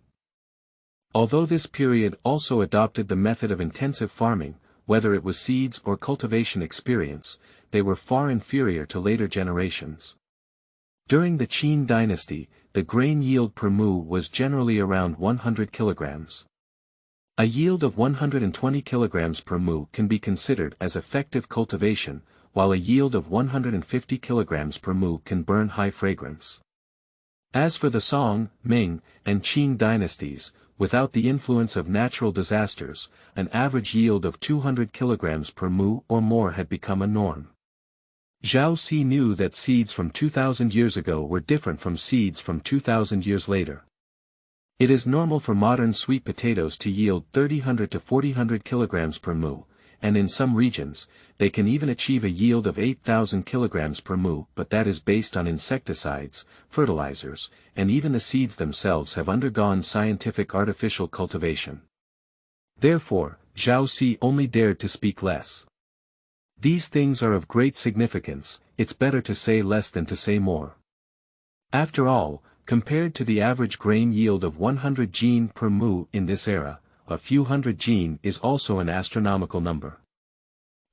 Although this period also adopted the method of intensive farming, whether it was seeds or cultivation experience, they were far inferior to later generations. During the Qin dynasty, the grain yield per mu was generally around 100 kilograms. A yield of 120 kilograms per mu can be considered as effective cultivation, while a yield of 150 kilograms per mu can burn high fragrance. As for the Song, Ming, and Qing dynasties, without the influence of natural disasters, an average yield of 200 kilograms per mu or more had become a norm. Zhao Si knew that seeds from 2,000 years ago were different from seeds from 2,000 years later. It is normal for modern sweet potatoes to yield 300 to 400 kilograms per mu, and in some regions, they can even achieve a yield of 8,000 kilograms per mu, but that is based on insecticides, fertilizers, and even the seeds themselves have undergone scientific artificial cultivation. Therefore, Zhao Si only dared to speak less. These things are of great significance, it's better to say less than to say more. After all, compared to the average grain yield of 100 jin per mu in this era, a few hundred jin is also an astronomical number.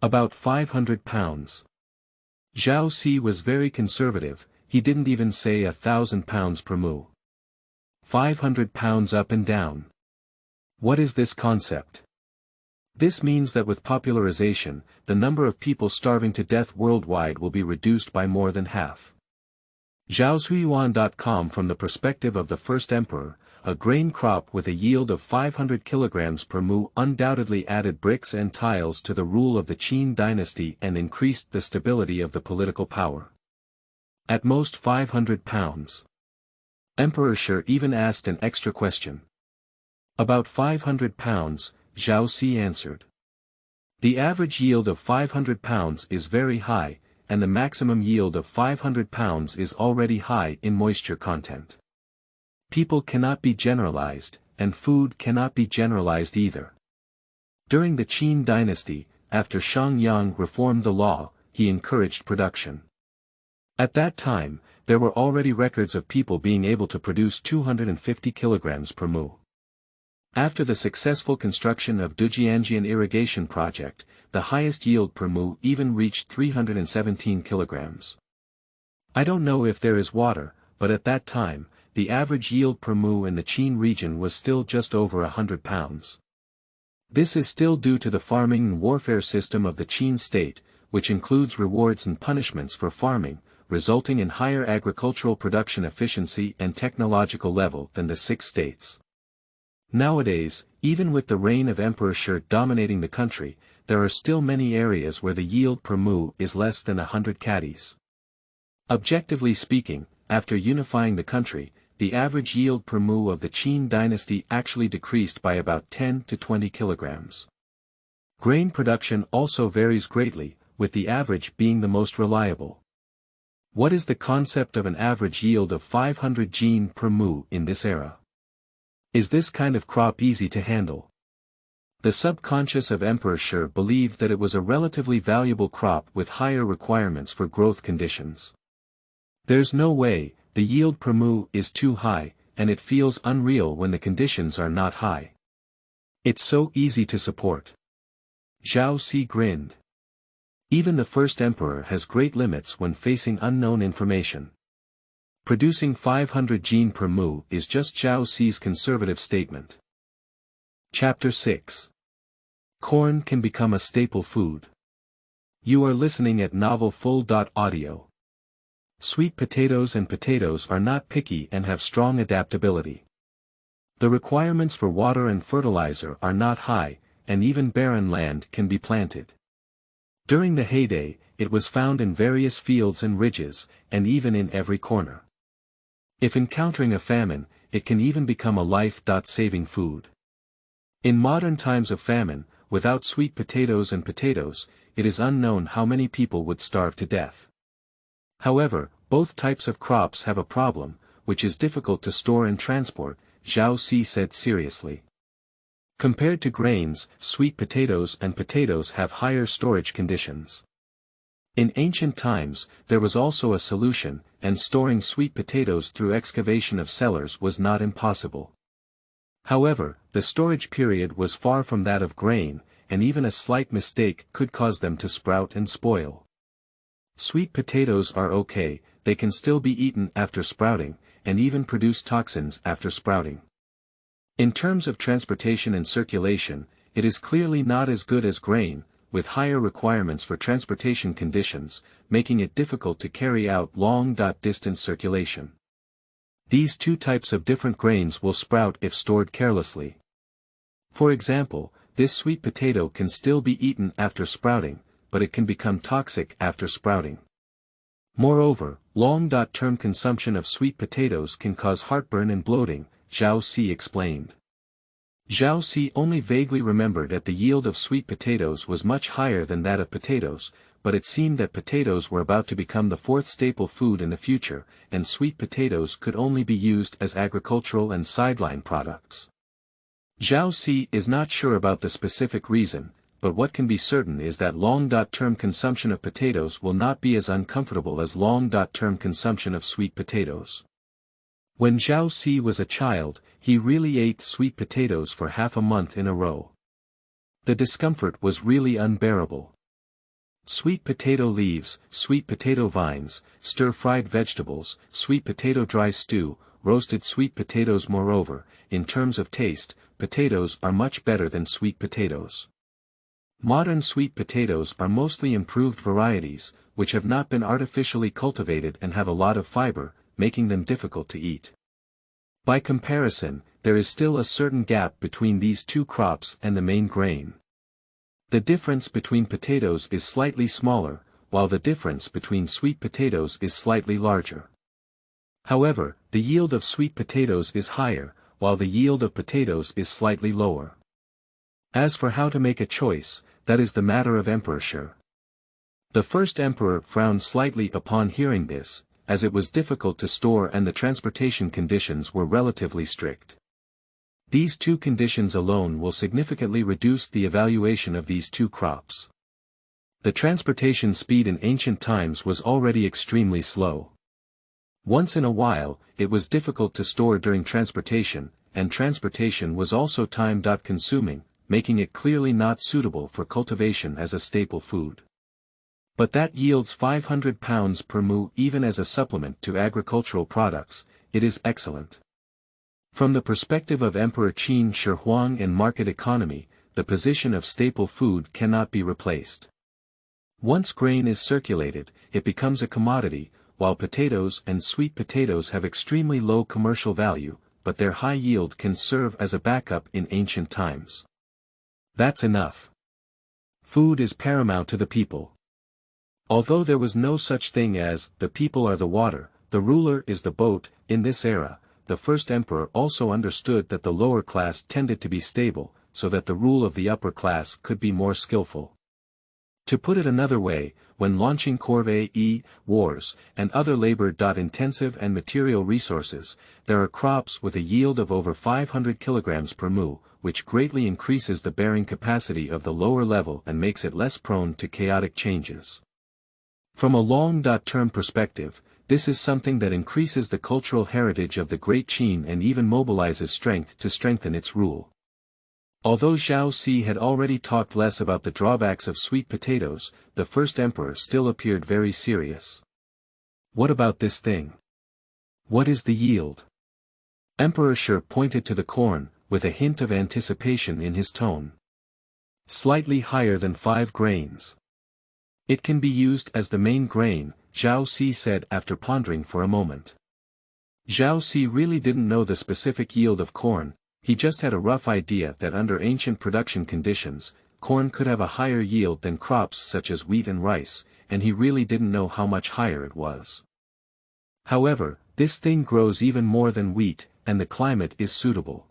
About 500 pounds. Zhao Si was very conservative, he didn't even say 1,000 pounds per mu. 500 pounds up and down. What is this concept? This means that with popularization, the number of people starving to death worldwide will be reduced by more than half. Zhaoxuyuan.com. From the perspective of the first emperor, a grain crop with a yield of 500 kilograms per mu undoubtedly added bricks and tiles to the rule of the Qin dynasty and increased the stability of the political power. At most 500 pounds. Emperor Shi even asked an extra question. About 500 pounds, Zhao Si answered. The average yield of 500 pounds is very high, and the maximum yield of 500 pounds is already high in moisture content. People cannot be generalized, and food cannot be generalized either. During the Qin dynasty, after Shangyang reformed the law, he encouraged production. At that time, there were already records of people being able to produce 250 kilograms per mu. After the successful construction of Dujianjian irrigation project, the highest yield per mu even reached 317 kilograms. I don't know if there is water, but at that time, the average yield per mu in the Qin region was still just over 100 pounds. This is still due to the farming and warfare system of the Qin state, which includes rewards and punishments for farming, resulting in higher agricultural production efficiency and technological level than the 6 states. Nowadays, even with the reign of Emperor Shi dominating the country, there are still many areas where the yield per mu is less than 100 caddies. Objectively speaking, after unifying the country, the average yield per mu of the Qin dynasty actually decreased by about 10 to 20 kilograms. Grain production also varies greatly, with the average being the most reliable. What is the concept of an average yield of 500 jin per mu in this era? Is this kind of crop easy to handle? The subconscious of Emperor Shi believed that it was a relatively valuable crop with higher requirements for growth conditions. There's no way, the yield per mu is too high, and it feels unreal when the conditions are not high. It's so easy to support. Zhao Si grinned. Even the first emperor has great limits when facing unknown information. Producing 500 jin per mu is just Zhao Si's conservative statement. Chapter 6. Corn can become a staple food. You are listening at novelfull.audio. Sweet potatoes and potatoes are not picky and have strong adaptability. The requirements for water and fertilizer are not high, and even barren land can be planted. During the heyday, it was found in various fields and ridges, and even in every corner. If encountering a famine, it can even become a life-saving food. In modern times of famine, without sweet potatoes and potatoes, it is unknown how many people would starve to death. However, both types of crops have a problem, which is difficult to store and transport, Zhao Si said seriously. Compared to grains, sweet potatoes and potatoes have higher storage conditions. In ancient times, there was also a solution, and storing sweet potatoes through excavation of cellars was not impossible. However, the storage period was far from that of grain, and even a slight mistake could cause them to sprout and spoil. Sweet potatoes are okay, they can still be eaten after sprouting, and even produce toxins after sprouting. In terms of transportation and circulation, it is clearly not as good as grain, with higher requirements for transportation conditions, making it difficult to carry out long-distance circulation. These two types of different grains will sprout if stored carelessly. For example, this sweet potato can still be eaten after sprouting, but it can become toxic after sprouting. Moreover, long-term consumption of sweet potatoes can cause heartburn and bloating, Zhao Si explained. Zhao Si only vaguely remembered that the yield of sweet potatoes was much higher than that of potatoes, but it seemed that potatoes were about to become the fourth staple food in the future, and sweet potatoes could only be used as agricultural and sideline products. Zhao Si is not sure about the specific reason, but what can be certain is that long-term consumption of potatoes will not be as uncomfortable as long-term consumption of sweet potatoes. When Zhao Si was a child, he really ate sweet potatoes for half a month in a row. The discomfort was really unbearable. Sweet potato leaves, sweet potato vines, stir-fried vegetables, sweet potato dry stew, roasted sweet potatoes. Moreover, in terms of taste, potatoes are much better than sweet potatoes. Modern sweet potatoes are mostly improved varieties, which have not been artificially cultivated and have a lot of fiber, making them difficult to eat. By comparison, there is still a certain gap between these two crops and the main grain. The difference between potatoes is slightly smaller, while the difference between sweet potatoes is slightly larger. However, the yield of sweet potatoes is higher, while the yield of potatoes is slightly lower. As for how to make a choice, that is the matter of Emperor Shi. The first emperor frowned slightly upon hearing this, as it was difficult to store and the transportation conditions were relatively strict. These two conditions alone will significantly reduce the evaluation of these two crops. The transportation speed in ancient times was already extremely slow. Once in a while, it was difficult to store during transportation, and transportation was also time-consuming, making it clearly not suitable for cultivation as a staple food. But that yields 500 pounds per mu even as a supplement to agricultural products, it is excellent. From the perspective of Emperor Qin Shi Huang and market economy, the position of staple food cannot be replaced. Once grain is circulated, it becomes a commodity, while potatoes and sweet potatoes have extremely low commercial value, but their high yield can serve as a backup in ancient times. That's enough. Food is paramount to the people. Although there was no such thing as, the people are the water, the ruler is the boat, in this era, the first emperor also understood that the lower class tended to be stable, so that the rule of the upper class could be more skillful. To put it another way, when launching corvée wars, and other labor-intensive and material resources, there are crops with a yield of over 500 kilograms per mu, which greatly increases the bearing capacity of the lower level and makes it less prone to chaotic changes. From a long-term perspective, this is something that increases the cultural heritage of the Great Qin and even mobilizes strength to strengthen its rule. Although Zhao Si had already talked less about the drawbacks of sweet potatoes, the first emperor still appeared very serious. What about this thing? What is the yield? Emperor Shi pointed to the corn, with a hint of anticipation in his tone. Slightly higher than 5 grains. It can be used as the main grain, Zhao Si said after pondering for a moment. Zhao Si really didn't know the specific yield of corn, he just had a rough idea that under ancient production conditions, corn could have a higher yield than crops such as wheat and rice, and he really didn't know how much higher it was. However, this thing grows even more than wheat, and the climate is suitable.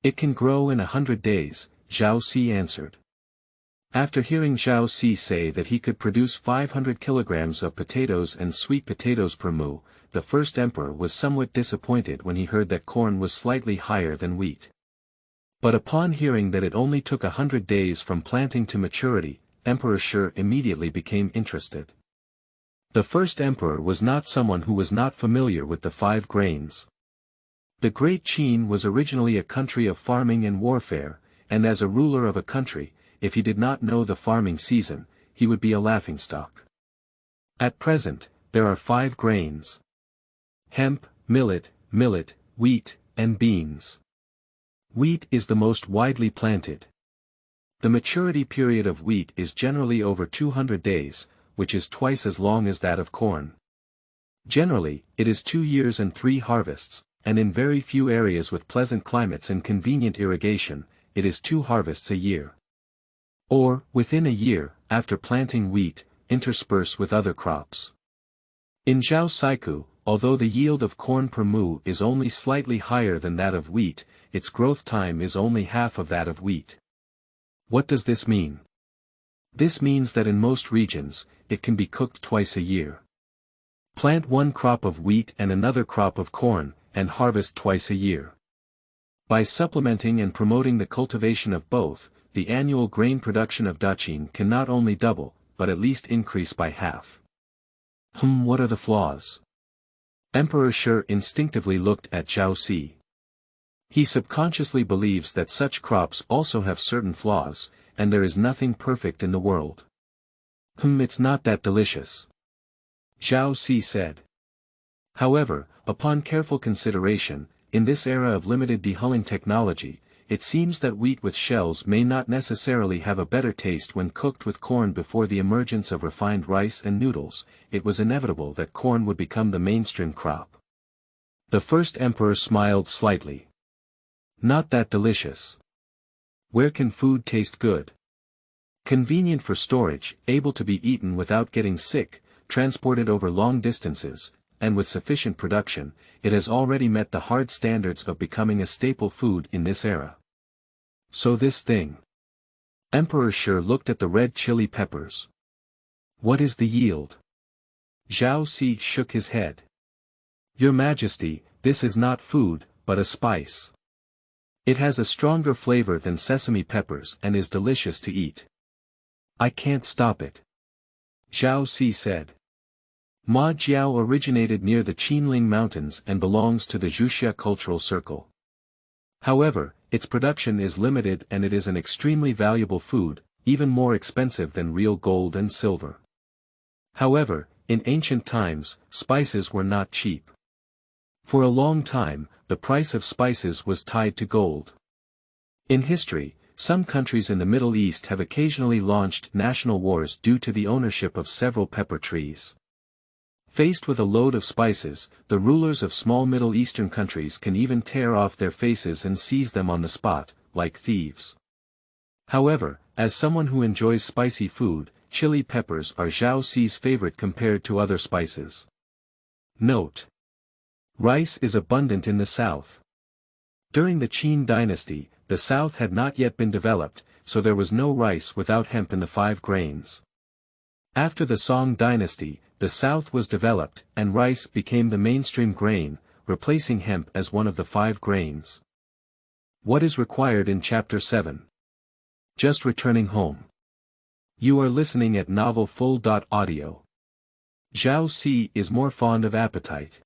It can grow in 100 days, Zhao Si answered. After hearing Zhao Si say that he could produce 500 kilograms of potatoes and sweet potatoes per mu, the first emperor was somewhat disappointed when he heard that corn was slightly higher than wheat. But upon hearing that it only took 100 days from planting to maturity, Emperor Shi immediately became interested. The first emperor was not someone who was not familiar with the 5 grains. The Great Qin was originally a country of farming and warfare, and as a ruler of a country, if he did not know the farming season, he would be a laughingstock. At present, there are 5 grains: hemp, millet, wheat, and beans. Wheat is the most widely planted. The maturity period of wheat is generally over 200 days, which is twice as long as that of corn. Generally, it is 2 years and 3 harvests, and in very few areas with pleasant climates and convenient irrigation, it is 2 harvests a year. Or, within a year, after planting wheat, intersperse with other crops. In Zhao Saiku, although the yield of corn per mu is only slightly higher than that of wheat, its growth time is only half of that of wheat. What does this mean? This means that in most regions, it can be cooked twice a year. Plant 1 crop of wheat and another crop of corn, and harvest twice a year. By supplementing and promoting the cultivation of both, the annual grain production of Daqin can not only double, but at least increase by half. What are the flaws? Emperor Shi instinctively looked at Zhao Si. He subconsciously believes that such crops also have certain flaws, and there is nothing perfect in the world. It's not that delicious, Zhao Si said. However, upon careful consideration, in this era of limited dehulling technology, it seems that wheat with shells may not necessarily have a better taste when cooked with corn. Before the emergence of refined rice and noodles, it was inevitable that corn would become the mainstream crop. The first emperor smiled slightly. Not that delicious. Where can food taste good? Convenient for storage, able to be eaten without getting sick, transported over long distances, and with sufficient production, it has already met the hard standards of becoming a staple food in this era. So this thing. Emperor Shi looked at the red chili peppers. What is the yield? Zhao Si shook his head. Your Majesty, this is not food, but a spice. It has a stronger flavor than sesame peppers and is delicious to eat. I can't stop it, Zhao Si said. Ma Jiao originated near the Qinling Mountains and belongs to the Zhuxia cultural circle. However, its production is limited and it is an extremely valuable food, even more expensive than real gold and silver. However, in ancient times, spices were not cheap. For a long time, the price of spices was tied to gold. In history, some countries in the Middle East have occasionally launched national wars due to the ownership of several pepper trees. Faced with a load of spices, the rulers of small Middle Eastern countries can even tear off their faces and seize them on the spot, like thieves. However, as someone who enjoys spicy food, chili peppers are Zhao Si's favorite compared to other spices. Note: rice is abundant in the south. During the Qin Dynasty, the south had not yet been developed, so there was no rice without hemp in the 5 grains. After the Song dynasty, the south was developed, and rice became the mainstream grain, replacing hemp as one of the 5 grains. What is required in Chapter 7? Just returning home. You are listening at Novel Full.audio. Zhao Si is more fond of appetite.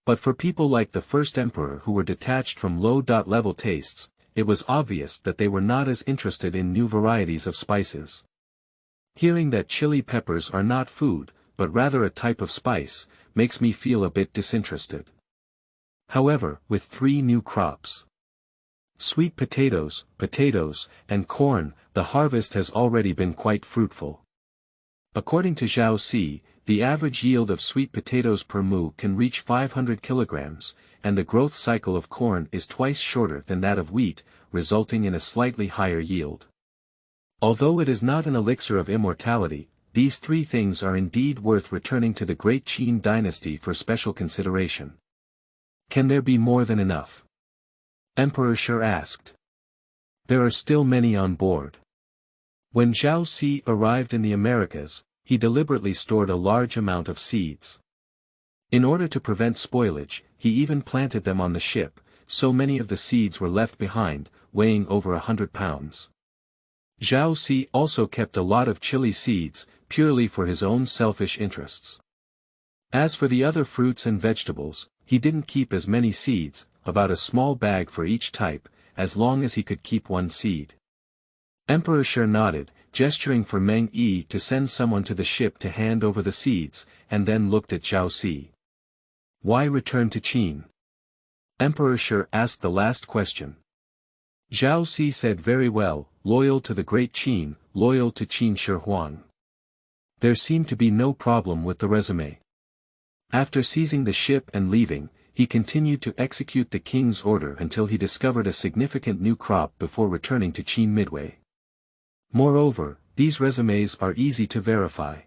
But for people like the first emperor who were detached from low-level tastes, it was obvious that they were not as interested in new varieties of spices. Hearing that chili peppers are not food, but rather a type of spice, makes me feel a bit disinterested. However, with 3 new crops, sweet potatoes, and corn, the harvest has already been quite fruitful. According to Zhao Si, the average yield of sweet potatoes per mu can reach 500 kilograms, and the growth cycle of corn is twice shorter than that of wheat, resulting in a slightly higher yield. Although it is not an elixir of immortality, these 3 things are indeed worth returning to the Great Qin Dynasty for special consideration. Can there be more than enough? Emperor Shi asked. There are still many on board. When Zhao Si arrived in the Americas, he deliberately stored a large amount of seeds. In order to prevent spoilage, he even planted them on the ship, so many of the seeds were left behind, weighing over 100 pounds. Zhao Si also kept a lot of chili seeds, purely for his own selfish interests. As for the other fruits and vegetables, he didn't keep as many seeds, about a small bag for each type, as long as he could keep 1 seed. Emperor Shi nodded, gesturing for Meng Yi to send someone to the ship to hand over the seeds, and then looked at Zhao Si. Why return to Qin? Emperor Shi asked the last question. Zhao Si said very well, loyal to the Great Qin, loyal to Qin Shi Huang. There seemed to be no problem with the resume. After seizing the ship and leaving, he continued to execute the king's order until he discovered a significant new crop before returning to Qin midway. Moreover, these resumes are easy to verify.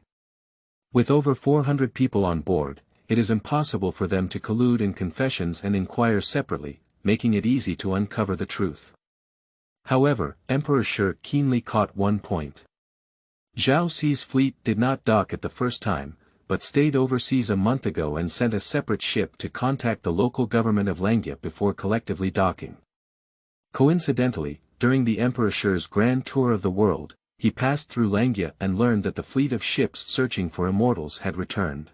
With over 400 people on board, it is impossible for them to collude in confessions and inquire separately, making it easy to uncover the truth. However, Emperor Shi keenly caught one point. Zhao Si's fleet did not dock at the first time, but stayed overseas a month ago and sent a separate ship to contact the local government of Langya before collectively docking. Coincidentally, during the Emperor Shi's grand tour of the world, he passed through Langya and learned that the fleet of ships searching for immortals had returned.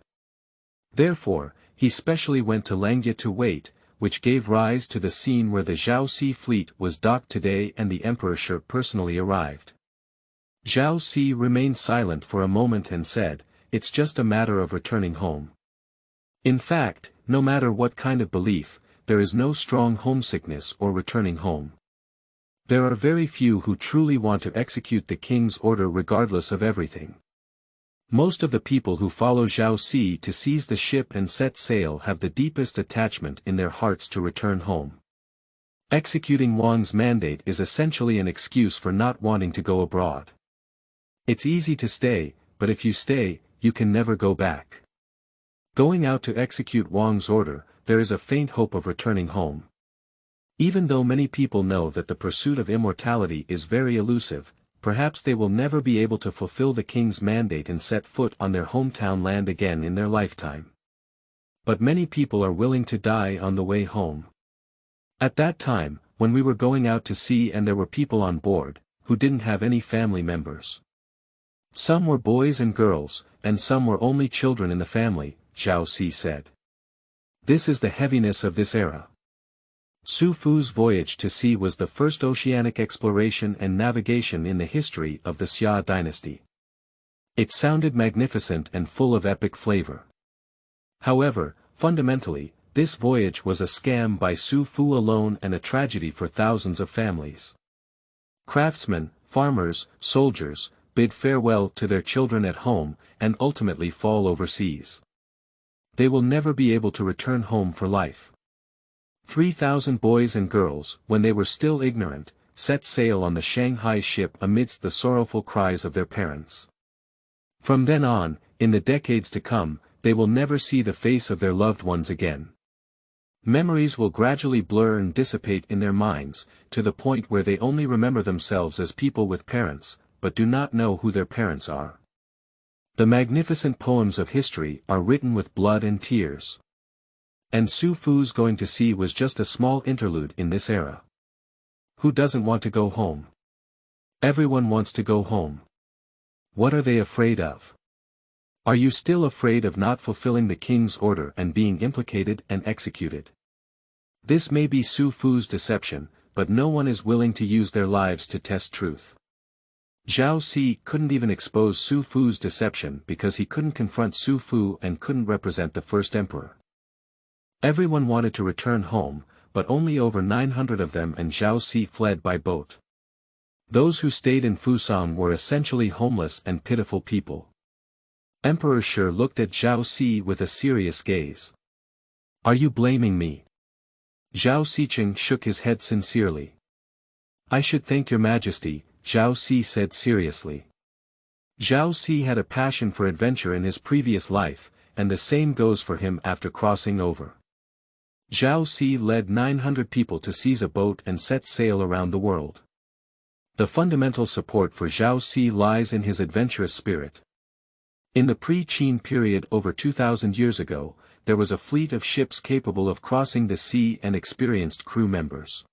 Therefore, he specially went to Langya to wait, which gave rise to the scene where the Zhao Si fleet was docked today and the Emperor Shi personally arrived. Zhao Si remained silent for a moment and said, "It's just a matter of returning home." In fact, no matter what kind of belief, there is no strong homesickness or returning home. There are very few who truly want to execute the king's order regardless of everything. Most of the people who follow Zhao Si to seize the ship and set sail have the deepest attachment in their hearts to return home. Executing Wang's mandate is essentially an excuse for not wanting to go abroad. It's easy to stay, but if you stay, you can never go back. Going out to execute Wang's order, there is a faint hope of returning home. Even though many people know that the pursuit of immortality is very elusive, perhaps they will never be able to fulfill the king's mandate and set foot on their hometown land again in their lifetime. But many people are willing to die on the way home. At that time, when we were going out to sea and there were people on board, who didn't have any family members. Some were boys and girls, and some were only children in the family, Zhao Si said. This is the heaviness of this era. Su Fu's voyage to sea was the first oceanic exploration and navigation in the history of the Xia dynasty. It sounded magnificent and full of epic flavor. However, fundamentally, this voyage was a scam by Su Fu alone and a tragedy for thousands of families. Craftsmen, farmers, soldiers, bid farewell to their children at home, and ultimately fall overseas. They will never be able to return home for life. 3,000 boys and girls, when they were still ignorant, set sail on the Shanghai ship amidst the sorrowful cries of their parents. From then on, in the decades to come, they will never see the face of their loved ones again. Memories will gradually blur and dissipate in their minds, to the point where they only remember themselves as people with parents, but do not know who their parents are. The magnificent poems of history are written with blood and tears. And Su Fu's going to sea was just a small interlude in this era. Who doesn't want to go home? Everyone wants to go home. What are they afraid of? Are you still afraid of not fulfilling the king's order and being implicated and executed? This may be Su Fu's deception, but no one is willing to use their lives to test truth. Zhao Si couldn't even expose Su Fu's deception because he couldn't confront Su Fu and couldn't represent the first emperor. Everyone wanted to return home, but only over 900 of them, and Zhao Si fled by boat. Those who stayed in Fusang were essentially homeless and pitiful people. Emperor Shi looked at Zhao Si with a serious gaze. Are you blaming me? Zhao Siqing shook his head sincerely. I should thank your majesty, Zhao Si said seriously. Zhao Si had a passion for adventure in his previous life, and the same goes for him after crossing over. Zhao Si led 900 people to seize a boat and set sail around the world. The fundamental support for Zhao Si lies in his adventurous spirit. In the pre-Qin period over 2,000 years ago, there was a fleet of ships capable of crossing the sea and experienced crew members.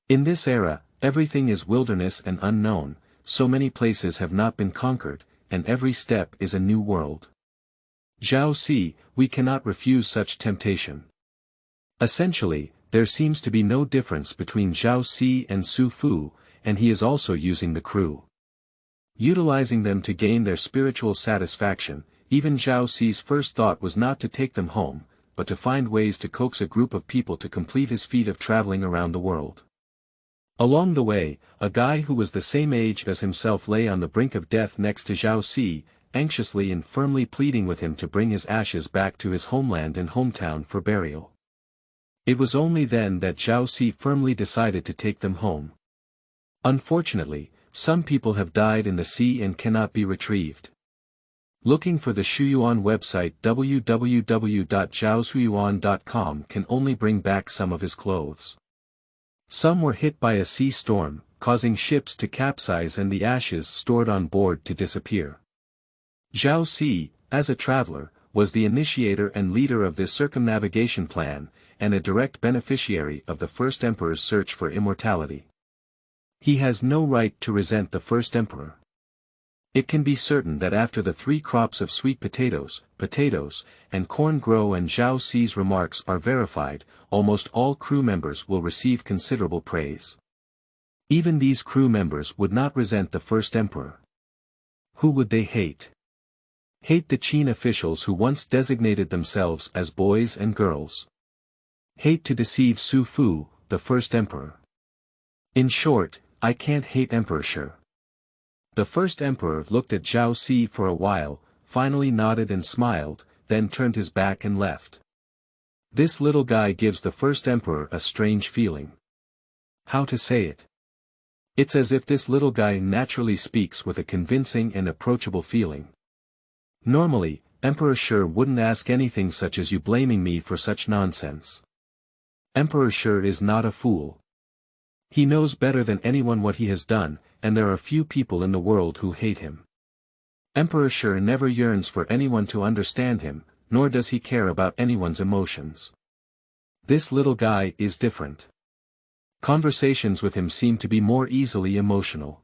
In this era, everything is wilderness and unknown, so many places have not been conquered, and every step is a new world. Zhao Si, we cannot refuse such temptation. Essentially, there seems to be no difference between Zhao Si and Su Fu, and he is also using the crew. Utilizing them to gain their spiritual satisfaction. Even Zhao Si's first thought was not to take them home, but to find ways to coax a group of people to complete his feat of traveling around the world. Along the way, a guy who was the same age as himself lay on the brink of death next to Zhao Si, anxiously and firmly pleading with him to bring his ashes back to his homeland and hometown for burial. It was only then that Zhao Si firmly decided to take them home. Unfortunately, some people have died in the sea and cannot be retrieved. Looking for the Shuyuan website www.zhaoshuyuan.com can only bring back some of his clothes. Some were hit by a sea storm, causing ships to capsize and the ashes stored on board to disappear. Zhao Si, as a traveler, was the initiator and leader of this circumnavigation plan, and a direct beneficiary of the first emperor's search for immortality. He has no right to resent the first emperor. It can be certain that after the 3 crops of sweet potatoes, and corn grow and Zhao Si's remarks are verified, almost all crew members will receive considerable praise. Even these crew members would not resent the first emperor. Who would they hate? Hate the Qin officials who once designated themselves as boys and girls. Hate to deceive Su Fu, the first emperor. In short, I can't hate Emperor Shi. The first emperor looked at Zhao Si for a while, finally nodded and smiled, then turned his back and left. This little guy gives the first emperor a strange feeling. How to say it? It's as if this little guy naturally speaks with a convincing and approachable feeling. Normally, Emperor Shi wouldn't ask anything such as you blaming me for such nonsense. Emperor Shi is not a fool. He knows better than anyone what he has done, and there are few people in the world who hate him. Emperor Shi never yearns for anyone to understand him, nor does he care about anyone's emotions. This little guy is different. Conversations with him seem to be more easily emotional.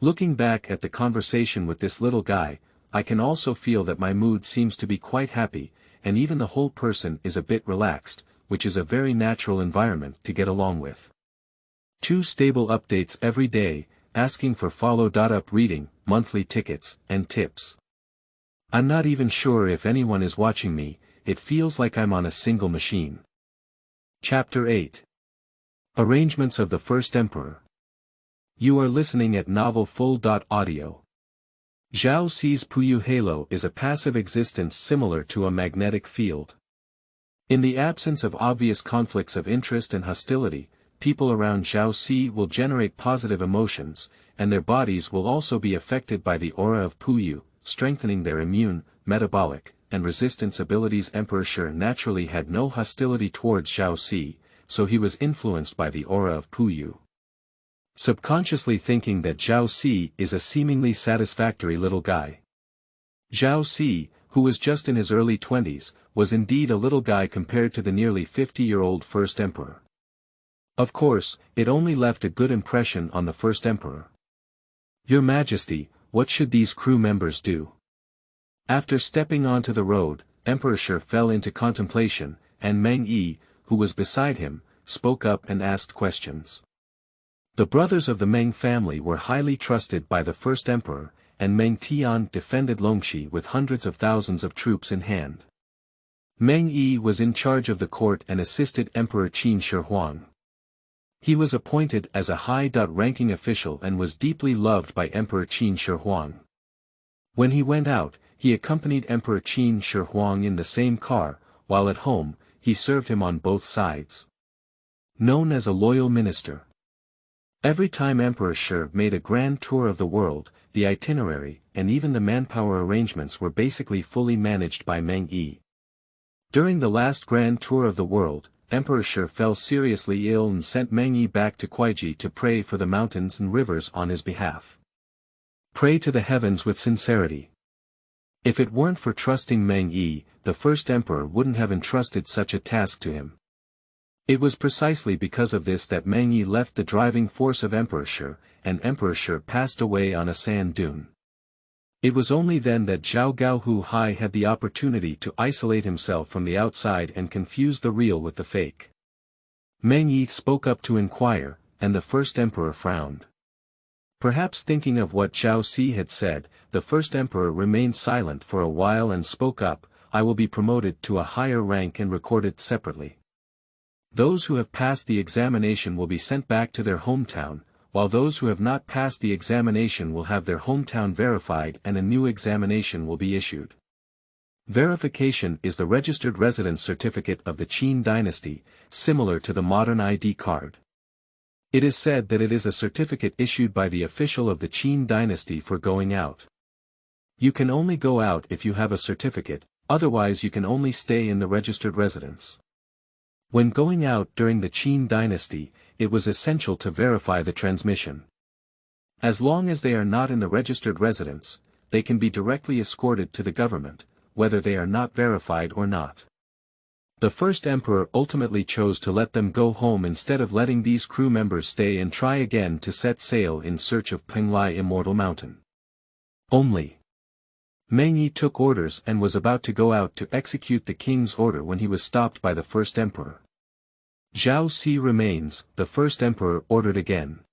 Looking back at the conversation with this little guy, I can also feel that my mood seems to be quite happy, and even the whole person is a bit relaxed, which is a very natural environment to get along with. 2 stable updates every day, asking for follow-up reading, monthly tickets, and tips. I'm not even sure if anyone is watching me, it feels like I'm on a single machine. Chapter 8. Arrangements of the First Emperor. You are listening at novelfull.audio. Zhao Si's Puyu halo is a passive existence similar to a magnetic field. In the absence of obvious conflicts of interest and hostility, people around Zhao Si will generate positive emotions, and their bodies will also be affected by the aura of Puyu, strengthening their immune, metabolic, and resistance abilities. Emperor Shi naturally had no hostility towards Zhao Si, so he was influenced by the aura of Puyu. Subconsciously thinking that Zhao Si is a seemingly satisfactory little guy. Zhao Si, who was just in his early 20s, was indeed a little guy compared to the nearly 50-year-old first emperor. Of course, it only left a good impression on the first emperor. "Your Majesty, what should these crew members do?" After stepping onto the road, Emperor Shi fell into contemplation, and Meng Yi, who was beside him, spoke up and asked questions. The brothers of the Meng family were highly trusted by the first emperor, and Meng Tian defended Longxi with hundreds of thousands of troops in hand. Meng Yi was in charge of the court and assisted Emperor Qin Shi Huang. He was appointed as a high-ranking official and was deeply loved by Emperor Qin Shi Huang. When he went out, he accompanied Emperor Qin Shi Huang in the same car, while at home, he served him on both sides. Known as a loyal minister. Every time Emperor Shi made a grand tour of the world, the itinerary, and even the manpower arrangements were basically fully managed by Meng Yi. During the last grand tour of the world, Emperor Shi fell seriously ill and sent Meng Yi back to Kuaiji to pray for the mountains and rivers on his behalf. Pray to the heavens with sincerity. If it weren't for trusting Meng Yi, the first emperor wouldn't have entrusted such a task to him. It was precisely because of this that Meng Yi left the driving force of Emperor Shi, and Emperor Shi passed away on a sand dune. It was only then that Zhao Gaohu Hai had the opportunity to isolate himself from the outside and confuse the real with the fake. Meng Yi spoke up to inquire, and the first emperor frowned. Perhaps thinking of what Zhao Si had said, the first emperor remained silent for a while and spoke up, "I will be promoted to a higher rank and recorded separately. Those who have passed the examination will be sent back to their hometown, while those who have not passed the examination will have their hometown verified and a new examination will be issued." Verification is the registered residence certificate of the Qin Dynasty, similar to the modern ID card. It is said that it is a certificate issued by the official of the Qin Dynasty for going out. You can only go out if you have a certificate, otherwise you can only stay in the registered residence. When going out during the Qin Dynasty, it was essential to verify the transmission. As long as they are not in the registered residence, they can be directly escorted to the government, whether they are not verified or not. The first emperor ultimately chose to let them go home instead of letting these crew members stay and try again to set sail in search of Penglai Immortal Mountain. Only. Meng Yi took orders and was about to go out to execute the king's order when he was stopped by the first emperor. "Zhao Si remains," the first emperor ordered again.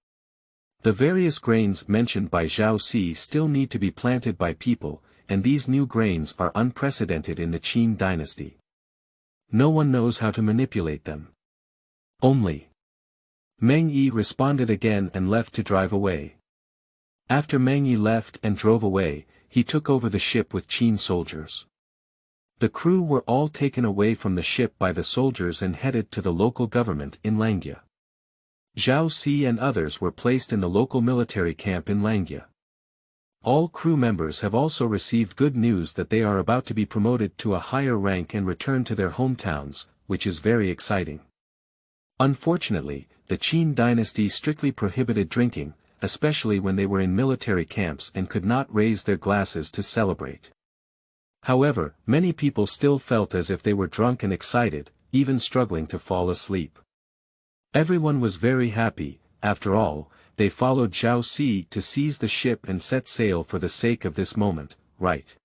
The various grains mentioned by Zhao Si still need to be planted by people, and these new grains are unprecedented in the Qin dynasty. No one knows how to manipulate them. Only. Meng Yi responded again and left to drive away. After Meng Yi left and drove away, he took over the ship with Qin soldiers. The crew were all taken away from the ship by the soldiers and headed to the local government in Langya. Zhao Si and others were placed in the local military camp in Langya. All crew members have also received good news that they are about to be promoted to a higher rank and return to their hometowns, which is very exciting. Unfortunately, the Qin dynasty strictly prohibited drinking, especially when they were in military camps and could not raise their glasses to celebrate. However, many people still felt as if they were drunk and excited, even struggling to fall asleep. Everyone was very happy. After all, they followed Zhao Si to seize the ship and set sail for the sake of this moment, right?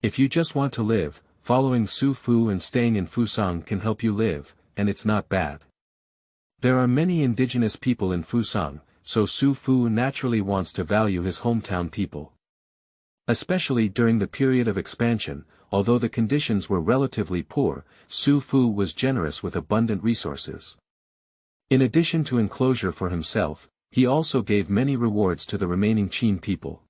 If you just want to live, following Su Fu and staying in Fusang can help you live, and it's not bad. There are many indigenous people in Fusang, so Su Fu naturally wants to value his hometown people. Especially during the period of expansion, although the conditions were relatively poor, Su Fu was generous with abundant resources. In addition to enclosure for himself, he also gave many rewards to the remaining Qin people.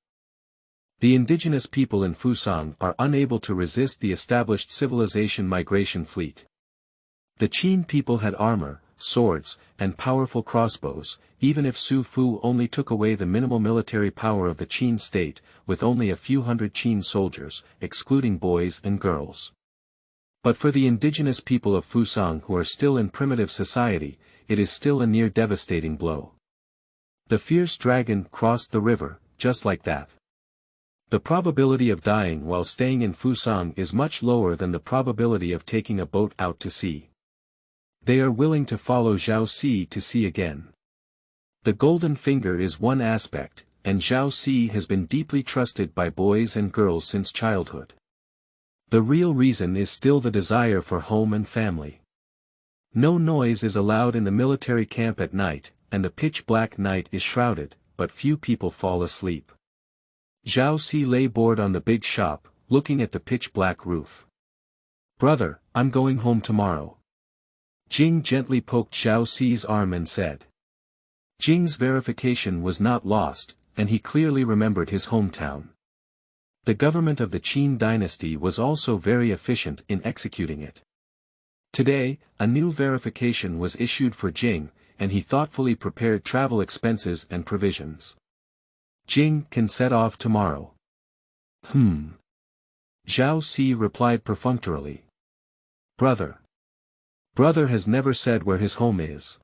The indigenous people in Fusang are unable to resist the established civilization migration fleet. The Qin people had armor, swords, and powerful crossbows, even if Su Fu only took away the minimal military power of the Qin state, with only a few hundred Qin soldiers, excluding boys and girls. But for the indigenous people of Fusang who are still in primitive society, it is still a near devastating blow. The fierce dragon crossed the river, just like that. The probability of dying while staying in Fusang is much lower than the probability of taking a boat out to sea. They are willing to follow Zhao Si to sea again. The golden finger is one aspect, and Zhao Si has been deeply trusted by boys and girls since childhood. The real reason is still the desire for home and family. No noise is allowed in the military camp at night, and the pitch-black night is shrouded, but few people fall asleep. Zhao Si lay bored on the big shop, looking at the pitch-black roof. "Brother, I'm going home tomorrow." Jing gently poked Zhao Si's arm and said. Jing's verification was not lost, and he clearly remembered his hometown. The government of the Qin Dynasty was also very efficient in executing it. Today, a new verification was issued for Jing, and he thoughtfully prepared travel expenses and provisions. Jing can set off tomorrow. Zhao Si replied perfunctorily. Brother has never said where his home is.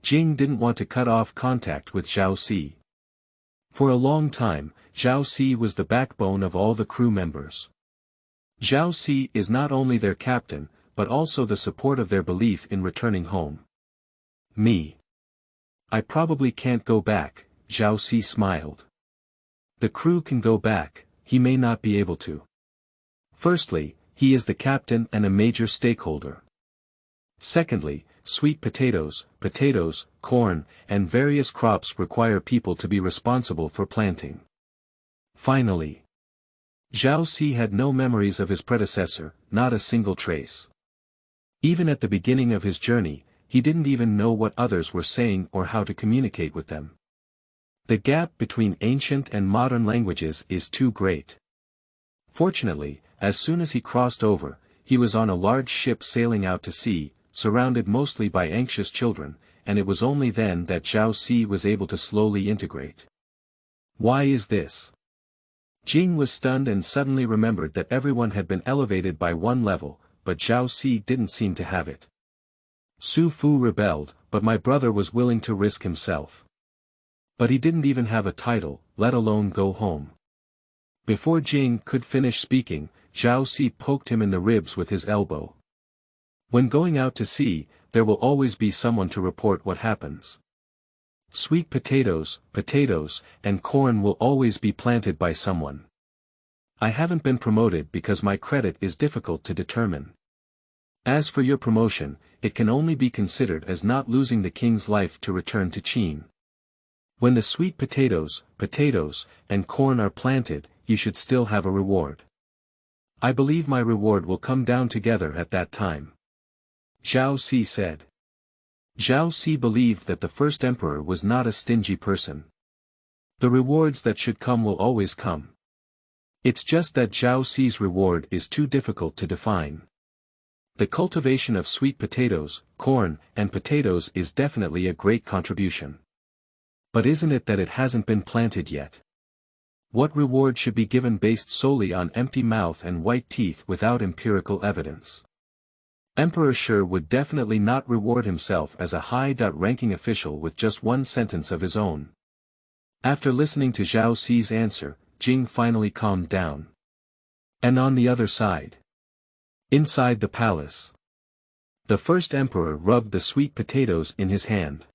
Jing didn't want to cut off contact with Zhao Si. For a long time, Zhao Si was the backbone of all the crew members. Zhao Si is not only their captain, but also the support of their belief in returning home. I probably can't go back, Zhao Si smiled. The crew can go back, he may not be able to. Firstly, he is the captain and a major stakeholder. Secondly, sweet potatoes, corn, and various crops require people to be responsible for planting. Finally, Zhao Si had no memories of his predecessor, not a single trace. Even at the beginning of his journey, he didn't even know what others were saying or how to communicate with them. The gap between ancient and modern languages is too great. Fortunately, as soon as he crossed over, he was on a large ship sailing out to sea, surrounded mostly by anxious children, and it was only then that Zhao Si was able to slowly integrate. Why is this? Jing was stunned and suddenly remembered that everyone had been elevated by one level, but Zhao Si didn't seem to have it. Su Fu rebelled, but my brother was willing to risk himself. But he didn't even have a title, let alone go home. Before Jing could finish speaking, Zhao Si poked him in the ribs with his elbow. When going out to sea, there will always be someone to report what happens. Sweet potatoes, and corn will always be planted by someone. I haven't been promoted because my credit is difficult to determine. As for your promotion, it can only be considered as not losing the king's life to return to Qin. When the sweet potatoes, and corn are planted, you should still have a reward. I believe my reward will come down together at that time. Zhao Si said. Zhao Si believed that the first emperor was not a stingy person. The rewards that should come will always come. It's just that Zhao Si's reward is too difficult to define. The cultivation of sweet potatoes, corn, and potatoes is definitely a great contribution. But isn't it that it hasn't been planted yet? What reward should be given based solely on empty mouth and white teeth without empirical evidence? Emperor Shi would definitely not reward himself as a high-ranking official with just one sentence of his own. After listening to Zhao Si's answer, Jing finally calmed down. And on the other side. Inside the palace. The first emperor rubbed the sweet potatoes in his hand.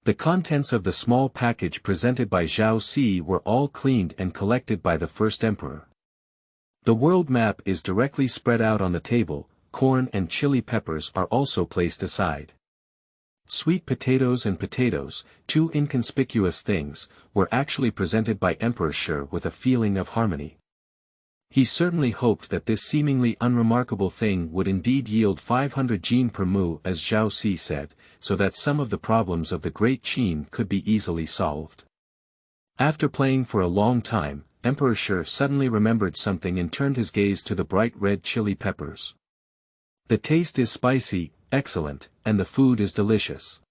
The contents of the small package presented by Zhao Si were all cleaned and collected by the first emperor. The world map is directly spread out on the table. Corn and chili peppers are also placed aside. Sweet potatoes and potatoes, two inconspicuous things, were actually presented by Emperor Shi with a feeling of harmony. He certainly hoped that this seemingly unremarkable thing would indeed yield 500 jin per mu as Zhao Si said, so that some of the problems of the Great Qin could be easily solved. After playing for a long time, Emperor Shi suddenly remembered something and turned his gaze to the bright red chili peppers. The taste is spicy, excellent, and the food is delicious.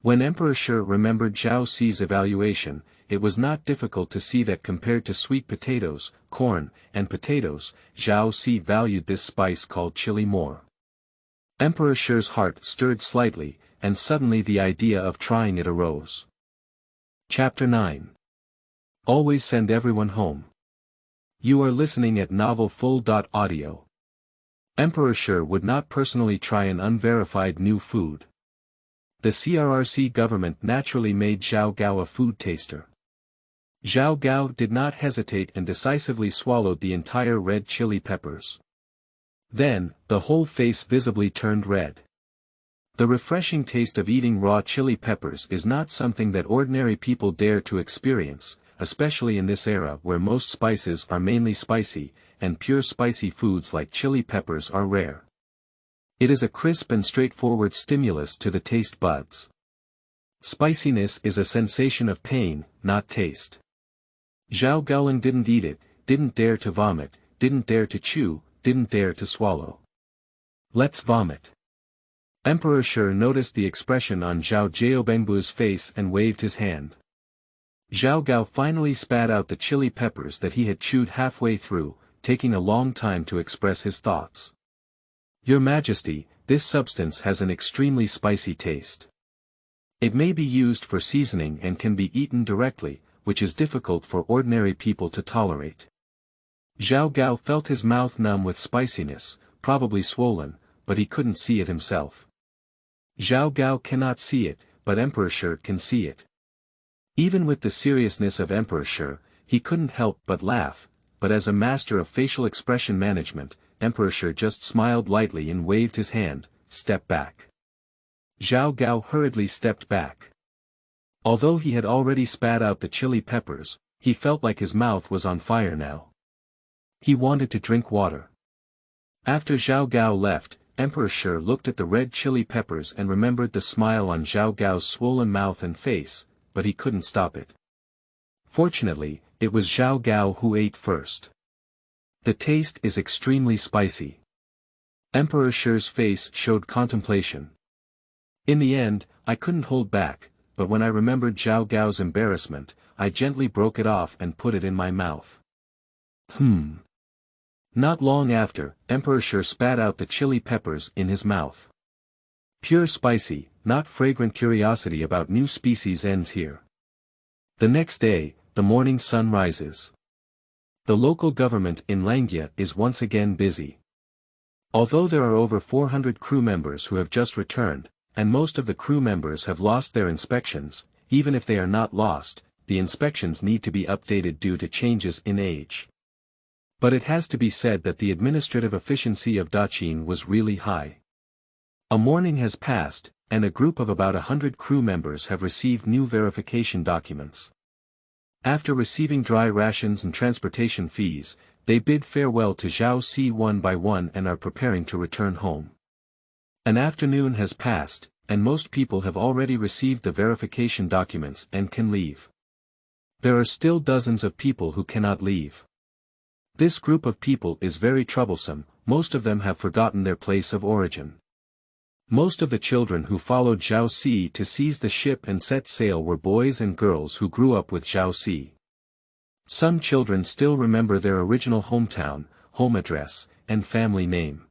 When Emperor Shi remembered Zhao Ci's evaluation, it was not difficult to see that compared to sweet potatoes, corn, and potatoes, Zhao Ci valued this spice called chili more. Emperor Shi's heart stirred slightly, and suddenly the idea of trying it arose. Chapter 9. Always send everyone home. You are listening at Novel Full.audio. Emperor Shi would not personally try an unverified new food. The CRRC government naturally made Zhao Gao a food taster. Zhao Gao did not hesitate and decisively swallowed the entire red chili peppers. Then, the whole face visibly turned red. The refreshing taste of eating raw chili peppers is not something that ordinary people dare to experience, especially in this era where most spices are mainly spicy, and pure spicy foods like chili peppers are rare. It is a crisp and straightforward stimulus to the taste buds. Spiciness is a sensation of pain, not taste. Zhao Gaolan didn't eat it, didn't dare to vomit, didn't dare to chew, didn't dare to swallow. Let's vomit. Emperor Shi noticed the expression on Zhao Jiaobengbu's face and waved his hand. Zhao Gao finally spat out the chili peppers that he had chewed halfway through, taking a long time to express his thoughts. Your Majesty, this substance has an extremely spicy taste. It may be used for seasoning and can be eaten directly, which is difficult for ordinary people to tolerate. Zhao Gao felt his mouth numb with spiciness, probably swollen, but he couldn't see it himself. Zhao Gao cannot see it, but Emperor Shi can see it. Even with the seriousness of Emperor Shi, he couldn't help but laugh, but as a master of facial expression management, Emperor Shi just smiled lightly and waved his hand, step back. Zhao Gao hurriedly stepped back. Although he had already spat out the chili peppers, he felt like his mouth was on fire now. He wanted to drink water. After Zhao Gao left, Emperor Shi looked at the red chili peppers and remembered the smile on Zhao Gao's swollen mouth and face, but he couldn't stop it. Fortunately, it was Zhao Gao who ate first. The taste is extremely spicy. Emperor Shi's face showed contemplation. In the end, I couldn't hold back, but when I remembered Zhao Gao's embarrassment, I gently broke it off and put it in my mouth. Not long after, Emperor Shi spat out the chili peppers in his mouth. Pure spicy, not fragrant curiosity about new species ends here. The next day, the morning sun rises. The local government in Langya is once again busy. Although there are over 400 crew members who have just returned, and most of the crew members have lost their inspections, even if they are not lost, the inspections need to be updated due to changes in age. But it has to be said that the administrative efficiency of Daqin was really high. A morning has passed, and a group of about 100 crew members have received new verification documents. After receiving dry rations and transportation fees, they bid farewell to Zhao Ci one by one and are preparing to return home. An afternoon has passed, and most people have already received the verification documents and can leave. There are still dozens of people who cannot leave. This group of people is very troublesome, most of them have forgotten their place of origin. Most of the children who followed Zhao Ci to seize the ship and set sail were boys and girls who grew up with Zhao Ci. Some children still remember their original hometown, home address, and family name.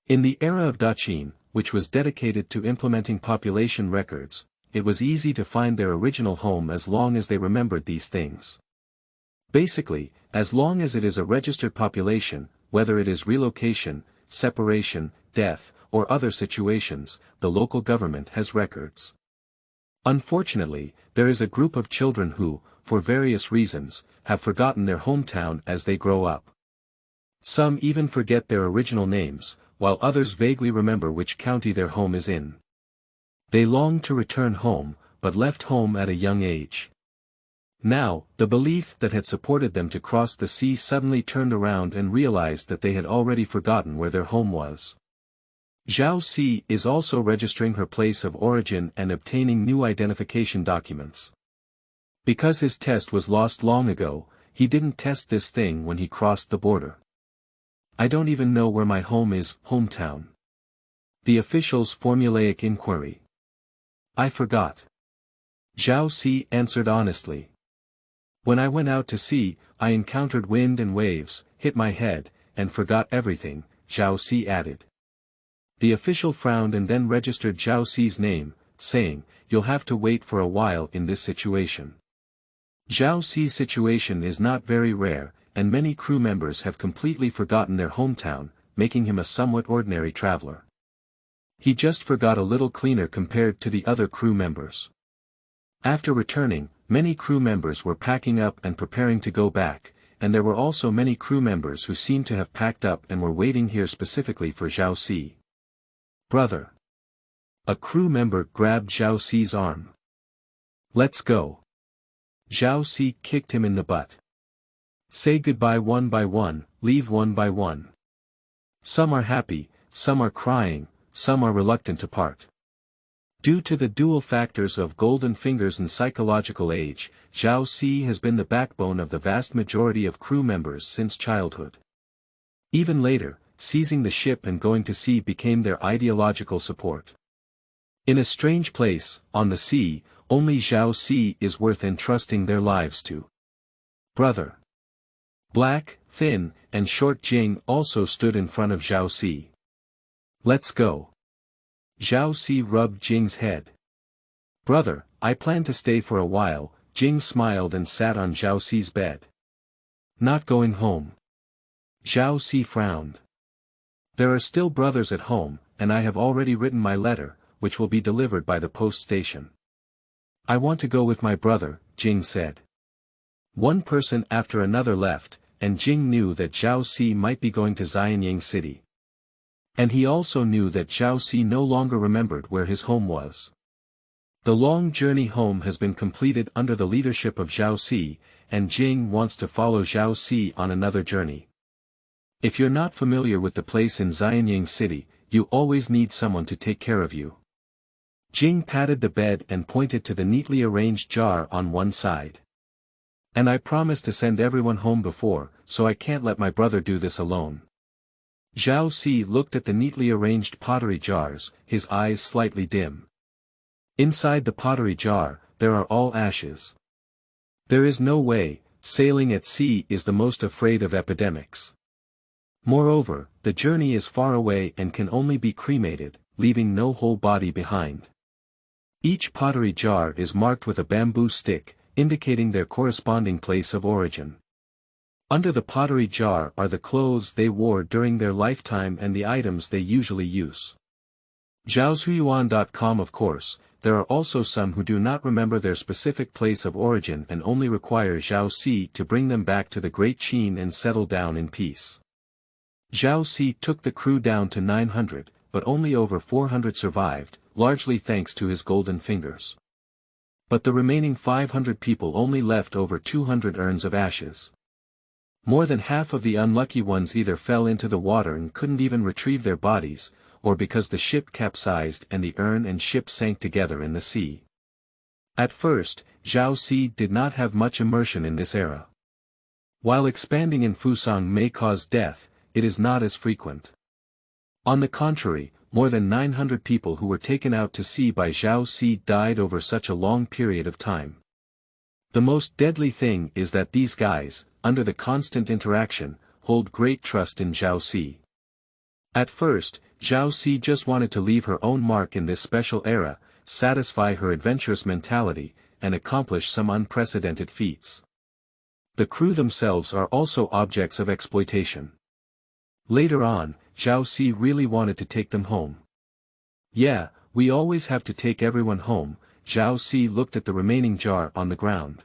In the era of Daqin, which was dedicated to implementing population records, it was easy to find their original home as long as they remembered these things. Basically, as long as it is a registered population, whether it is relocation, separation, death, or other situations, the local government has records. Unfortunately, there is a group of children who, for various reasons, have forgotten their hometown as they grow up. Some even forget their original names, while others vaguely remember which county their home is in. They long to return home, but left home at a young age. Now, the belief that had supported them to cross the sea suddenly turned around and realized that they had already forgotten where their home was. Zhao Ci is also registering her place of origin and obtaining new identification documents. Because his test was lost long ago, he didn't test this thing when he crossed the border. I don't even know where my home is, hometown. The official's formulaic inquiry. I forgot. Zhao Si answered honestly. When I went out to sea, I encountered wind and waves, hit my head, and forgot everything, Zhao Si added. The official frowned and then registered Zhao Si's name, saying, you'll have to wait for a while in this situation. Zhao Si's situation is not very rare, and many crew members have completely forgotten their hometown, making him a somewhat ordinary traveler. He just forgot a little cleaner compared to the other crew members. After returning, many crew members were packing up and preparing to go back, and there were also many crew members who seemed to have packed up and were waiting here specifically for Zhao Si. Brother. A crew member grabbed Zhao Si's arm. Let's go. Zhao Si kicked him in the butt. Say goodbye one by one, leave one by one. Some are happy, some are crying, some are reluctant to part. Due to the dual factors of golden fingers and psychological age, Zhao Si has been the backbone of the vast majority of crew members since childhood. Even later, seizing the ship and going to sea became their ideological support. In a strange place, on the sea, only Zhao Si is worth entrusting their lives to. Brother. Black, thin, and short Jing also stood in front of Zhao Si. Let's go. Zhao Si rubbed Jing's head. Brother, I plan to stay for a while, Jing smiled and sat on Zhao Si's bed. Not going home. Zhao Si frowned. There are still brothers at home, and I have already written my letter, which will be delivered by the post station. I want to go with my brother, Jing said. One person after another left, and Jing knew that Zhao Si might be going to Xianyang City. And he also knew that Zhao Si no longer remembered where his home was. The long journey home has been completed under the leadership of Zhao Si, and Jing wants to follow Zhao Si on another journey. If you're not familiar with the place in Xianyang City, you always need someone to take care of you. Jing patted the bed and pointed to the neatly arranged jar on one side. And I promised to send everyone home before, so I can't let my brother do this alone. Zhao Si looked at the neatly arranged pottery jars, his eyes slightly dim. Inside the pottery jar, there are all ashes. There is no way, sailing at sea is the most afraid of epidemics. Moreover, the journey is far away and can only be cremated, leaving no whole body behind. Each pottery jar is marked with a bamboo stick, indicating their corresponding place of origin. Under the pottery jar are the clothes they wore during their lifetime and the items they usually use. Zhaosuiyuan.com. Of course, there are also some who do not remember their specific place of origin and only require Zhao Si to bring them back to the Great Qin and settle down in peace. Zhao Si took the crew down to 900, but only over 400 survived, largely thanks to his golden fingers. But the remaining 500 people only left over 200 urns of ashes. More than half of the unlucky ones either fell into the water and couldn't even retrieve their bodies, or because the ship capsized and the urn and ship sank together in the sea. At first, Zhao Si did not have much immersion in this era. While expanding in Fusang may cause death, it is not as frequent. On the contrary, more than 900 people who were taken out to sea by Zhao Si died over such a long period of time. The most deadly thing is that these guys, under the constant interaction, hold great trust in Zhao Si. At first, Zhao Si just wanted to leave her own mark in this special era, satisfy her adventurous mentality, and accomplish some unprecedented feats. The crew themselves are also objects of exploitation. Later on, Zhao Si really wanted to take them home. Yeah, we always have to take everyone home. Zhao Si looked at the remaining jar on the ground.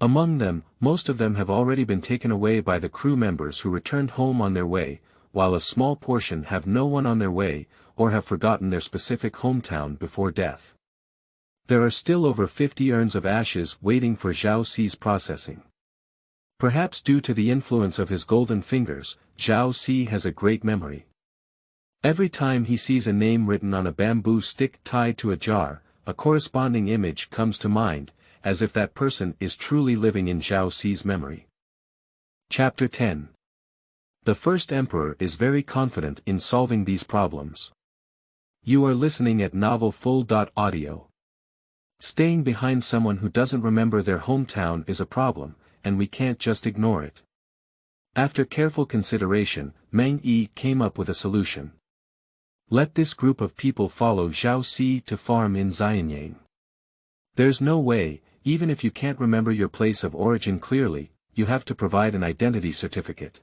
Among them, most of them have already been taken away by the crew members who returned home on their way, while a small portion have no one on their way, or have forgotten their specific hometown before death. There are still over 50 urns of ashes waiting for Zhao Si's processing. Perhaps due to the influence of his golden fingers, Zhao Si has a great memory. Every time he sees a name written on a bamboo stick tied to a jar, a corresponding image comes to mind, as if that person is truly living in Zhao Si's memory. Chapter 10. The first emperor is very confident in solving these problems. You are listening at Novel Full. Audio. Staying behind someone who doesn't remember their hometown is a problem, and we can't just ignore it. After careful consideration, Meng Yi came up with a solution. Let this group of people follow Zhao Si to farm in Xianyang. There's no way, even if you can't remember your place of origin clearly, you have to provide an identity certificate.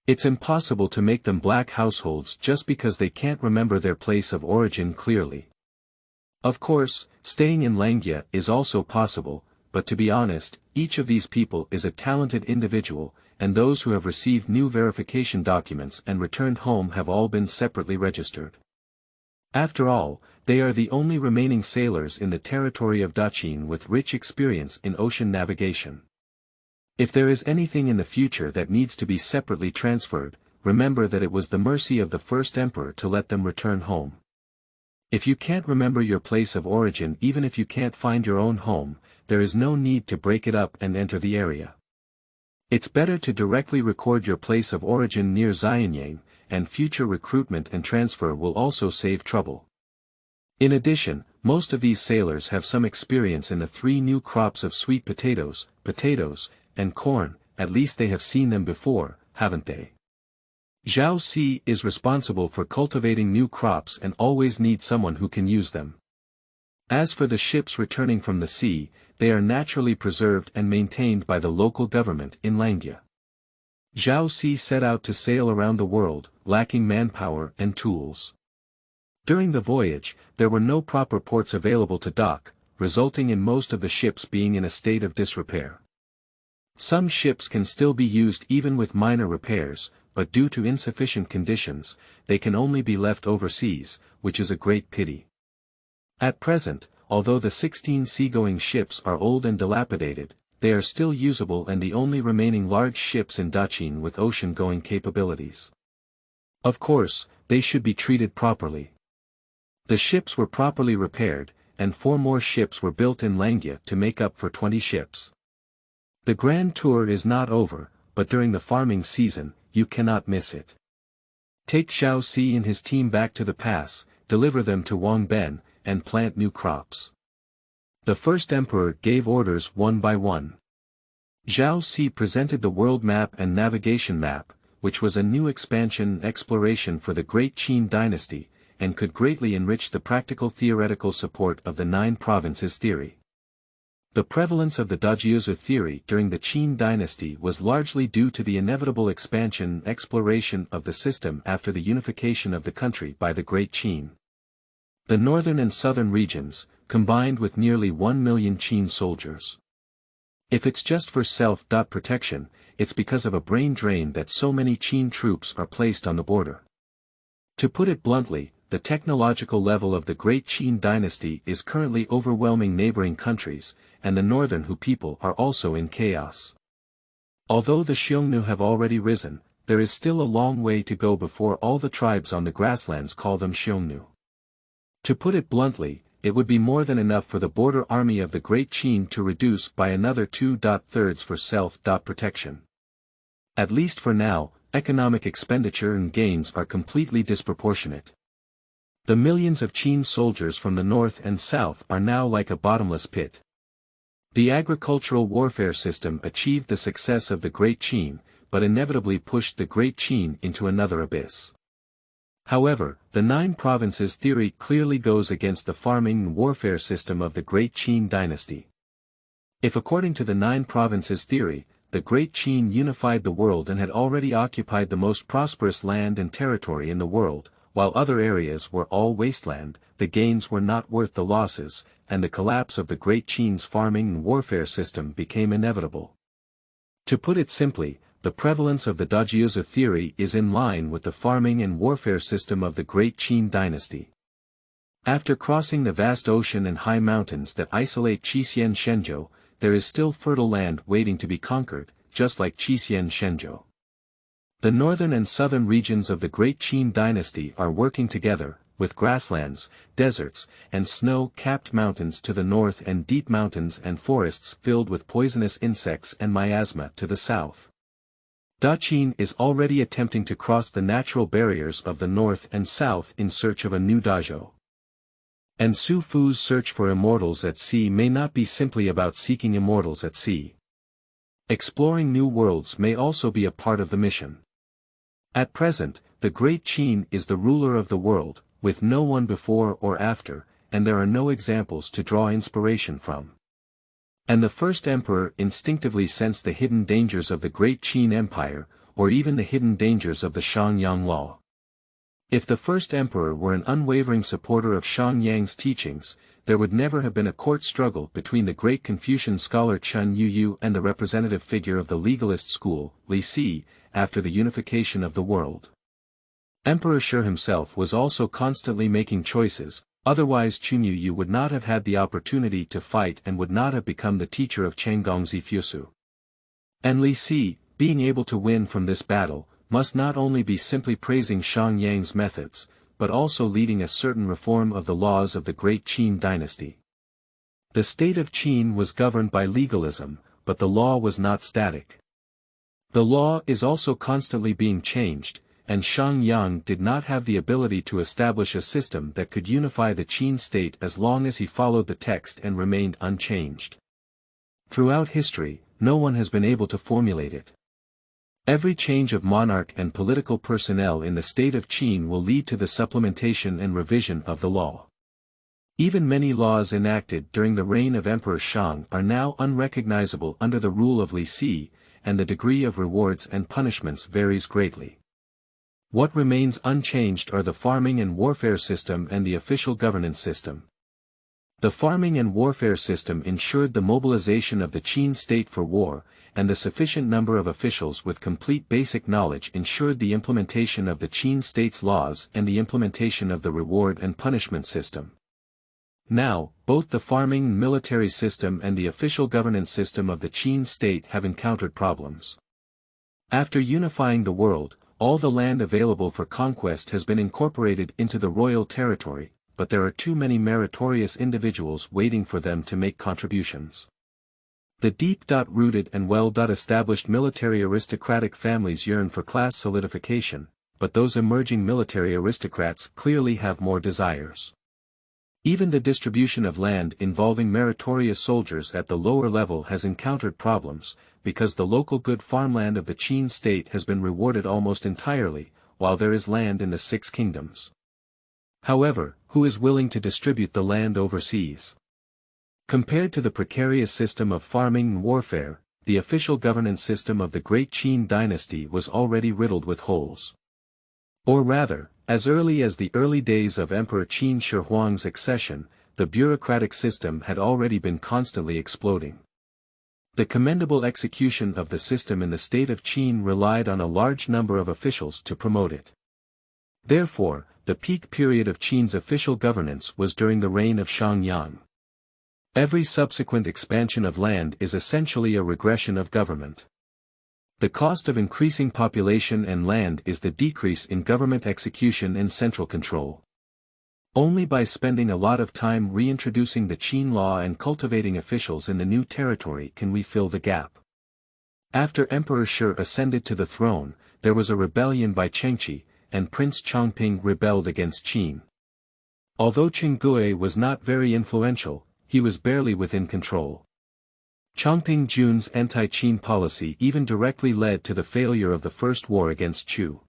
It's impossible to make them black households just because they can't remember their place of origin clearly. Of course, staying in Langya is also possible, but to be honest, each of these people is a talented individual, and those who have received new verification documents and returned home have all been separately registered. After all, they are the only remaining sailors in the territory of Daqin with rich experience in ocean navigation. If there is anything in the future that needs to be separately transferred, remember that it was the mercy of the first emperor to let them return home. If you can't remember your place of origin, even if you can't find your own home, there is no need to break it up and enter the area. It's better to directly record your place of origin near Xianyang, and future recruitment and transfer will also save trouble. In addition, most of these sailors have some experience in the 3 new crops of sweet potatoes, and corn, at least they have seen them before, haven't they? Zhao Si is responsible for cultivating new crops and always needs someone who can use them. As for the ships returning from the sea, they are naturally preserved and maintained by the local government in Langya. Zhao Si set out to sail around the world, lacking manpower and tools. During the voyage, there were no proper ports available to dock, resulting in most of the ships being in a state of disrepair. Some ships can still be used even with minor repairs, but due to insufficient conditions, they can only be left overseas, which is a great pity. At present, although the 16 seagoing ships are old and dilapidated, they are still usable and the only remaining large ships in Daqin with ocean-going capabilities. Of course, they should be treated properly. The ships were properly repaired, and 4 more ships were built in Langya to make up for 20 ships. The Grand Tour is not over, but during the farming season, you cannot miss it. Take Zhao Si and his team back to the pass, deliver them to Wang Ben, and plant new crops. The first emperor gave orders one by one. Zhao Si presented the world map and navigation map, which was a new expansion exploration for the Great Qin Dynasty, and could greatly enrich the practical theoretical support of the 9 provinces theory. The prevalence of the Dajiuzi theory during the Qin dynasty was largely due to the inevitable expansion exploration of the system after the unification of the country by the Great Qin. The northern and southern regions, combined with nearly 1 million Qin soldiers. If it's just for self-protection, it's because of a brain drain that so many Qin troops are placed on the border. To put it bluntly, the technological level of the Great Qin dynasty is currently overwhelming neighboring countries, and the northern Hu people are also in chaos. Although the Xiongnu have already risen, there is still a long way to go before all the tribes on the grasslands call them Xiongnu. To put it bluntly, it would be more than enough for the border army of the Great Qin to reduce by another 2/3 for self-protection. At least for now, economic expenditure and gains are completely disproportionate. The millions of Qin soldiers from the north and south are now like a bottomless pit. The agricultural warfare system achieved the success of the Great Qin, but inevitably pushed the Great Qin into another abyss. However, the 9 provinces theory clearly goes against the farming and warfare system of the Great Qin dynasty. If according to the 9 provinces theory, the Great Qin unified the world and had already occupied the most prosperous land and territory in the world, while other areas were all wasteland, the gains were not worth the losses, and the collapse of the Great Qin's farming and warfare system became inevitable. To put it simply, the prevalence of the Dajiuzi theory is in line with the farming and warfare system of the Great Qin dynasty. After crossing the vast ocean and high mountains that isolate Qixien Shenzhou, there is still fertile land waiting to be conquered, just like Qixien Shenzhou. The northern and southern regions of the Great Qin dynasty are working together, with grasslands, deserts, and snow-capped mountains to the north and deep mountains and forests filled with poisonous insects and miasma to the south. Daqin is already attempting to cross the natural barriers of the north and south in search of a new dajo. And Su Fu's search for immortals at sea may not be simply about seeking immortals at sea. Exploring new worlds may also be a part of the mission. At present, the Great Qin is the ruler of the world, with no one before or after, and there are no examples to draw inspiration from. And the first emperor instinctively sensed the hidden dangers of the Great Qin Empire, or even the hidden dangers of the Shangyang law. If the first emperor were an unwavering supporter of Shangyang's teachings, there would never have been a court struggle between the great Confucian scholar Chen Yuyu and the representative figure of the legalist school, Li Si, after the unification of the world. Emperor Shi himself was also constantly making choices, otherwise Chen Yuyu would not have had the opportunity to fight and would not have become the teacher of Chenggongzi Fusu. And Li Si, being able to win from this battle, must not only be simply praising Shangyang's methods, but also leading a certain reform of the laws of the Great Qin Dynasty. The state of Qin was governed by legalism, but the law was not static. The law is also constantly being changed, and Shangyang did not have the ability to establish a system that could unify the Qin state as long as he followed the text and remained unchanged. Throughout history, no one has been able to formulate it. Every change of monarch and political personnel in the state of Qin will lead to the supplementation and revision of the law. Even many laws enacted during the reign of Emperor Shang are now unrecognizable under the rule of Li Si, and the degree of rewards and punishments varies greatly. What remains unchanged are the farming and warfare system and the official governance system. The farming and warfare system ensured the mobilization of the Qin state for war, and the sufficient number of officials with complete basic knowledge ensured the implementation of the Qin state's laws and the implementation of the reward and punishment system. Now, both the farming and military system and the official governance system of the Qin state have encountered problems. After unifying the world, all the land available for conquest has been incorporated into the royal territory, but there are too many meritorious individuals waiting for them to make contributions. The deep-rooted and well-established military aristocratic families yearn for class solidification, but those emerging military aristocrats clearly have more desires. Even the distribution of land involving meritorious soldiers at the lower level has encountered problems, because the local good farmland of the Qin state has been rewarded almost entirely, while there is land in the Six Kingdoms. However, who is willing to distribute the land overseas? Compared to the precarious system of farming and warfare, the official governance system of the Great Qin Dynasty was already riddled with holes. Or rather, as early as the early days of Emperor Qin Shi Huang's accession, the bureaucratic system had already been constantly exploding. The commendable execution of the system in the state of Qin relied on a large number of officials to promote it. Therefore, the peak period of Qin's official governance was during the reign of Shangyang. Every subsequent expansion of land is essentially a regression of government. The cost of increasing population and land is the decrease in government execution and central control. Only by spending a lot of time reintroducing the Qin law and cultivating officials in the new territory can we fill the gap. After Emperor Shi ascended to the throne, there was a rebellion by Chengqi, and Prince Chongping rebelled against Qin. Although Qinggui was not very influential, he was barely within control. Chongping Jun's anti-Qin policy even directly led to the failure of the first war against Chu.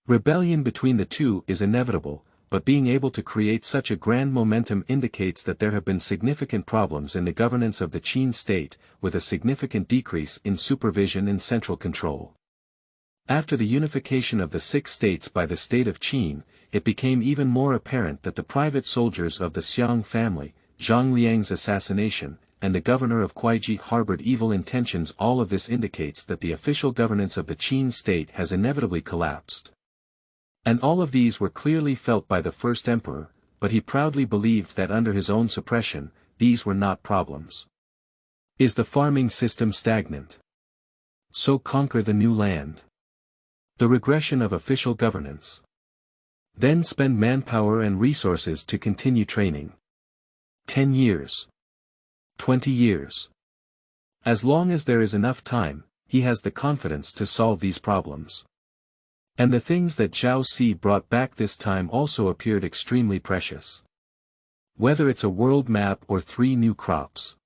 Rebellion between the two is inevitable, but being able to create such a grand momentum indicates that there have been significant problems in the governance of the Qin state, with a significant decrease in supervision and central control. After the unification of the six states by the state of Qin, it became even more apparent that the private soldiers of the Xiang family, Zhang Liang's assassination, and the governor of Kuaiji harbored evil intentions. All of this indicates that the official governance of the Qin state has inevitably collapsed. And all of these were clearly felt by the first emperor, but he proudly believed that under his own suppression, these were not problems. Is the farming system stagnant? So conquer the new land. The regression of official governance. Then spend manpower and resources to continue training. 10 years. 20 years. As long as there is enough time, he has the confidence to solve these problems. And the things that Zhao Si brought back this time also appeared extremely precious. Whether it's a world map or 3 new crops.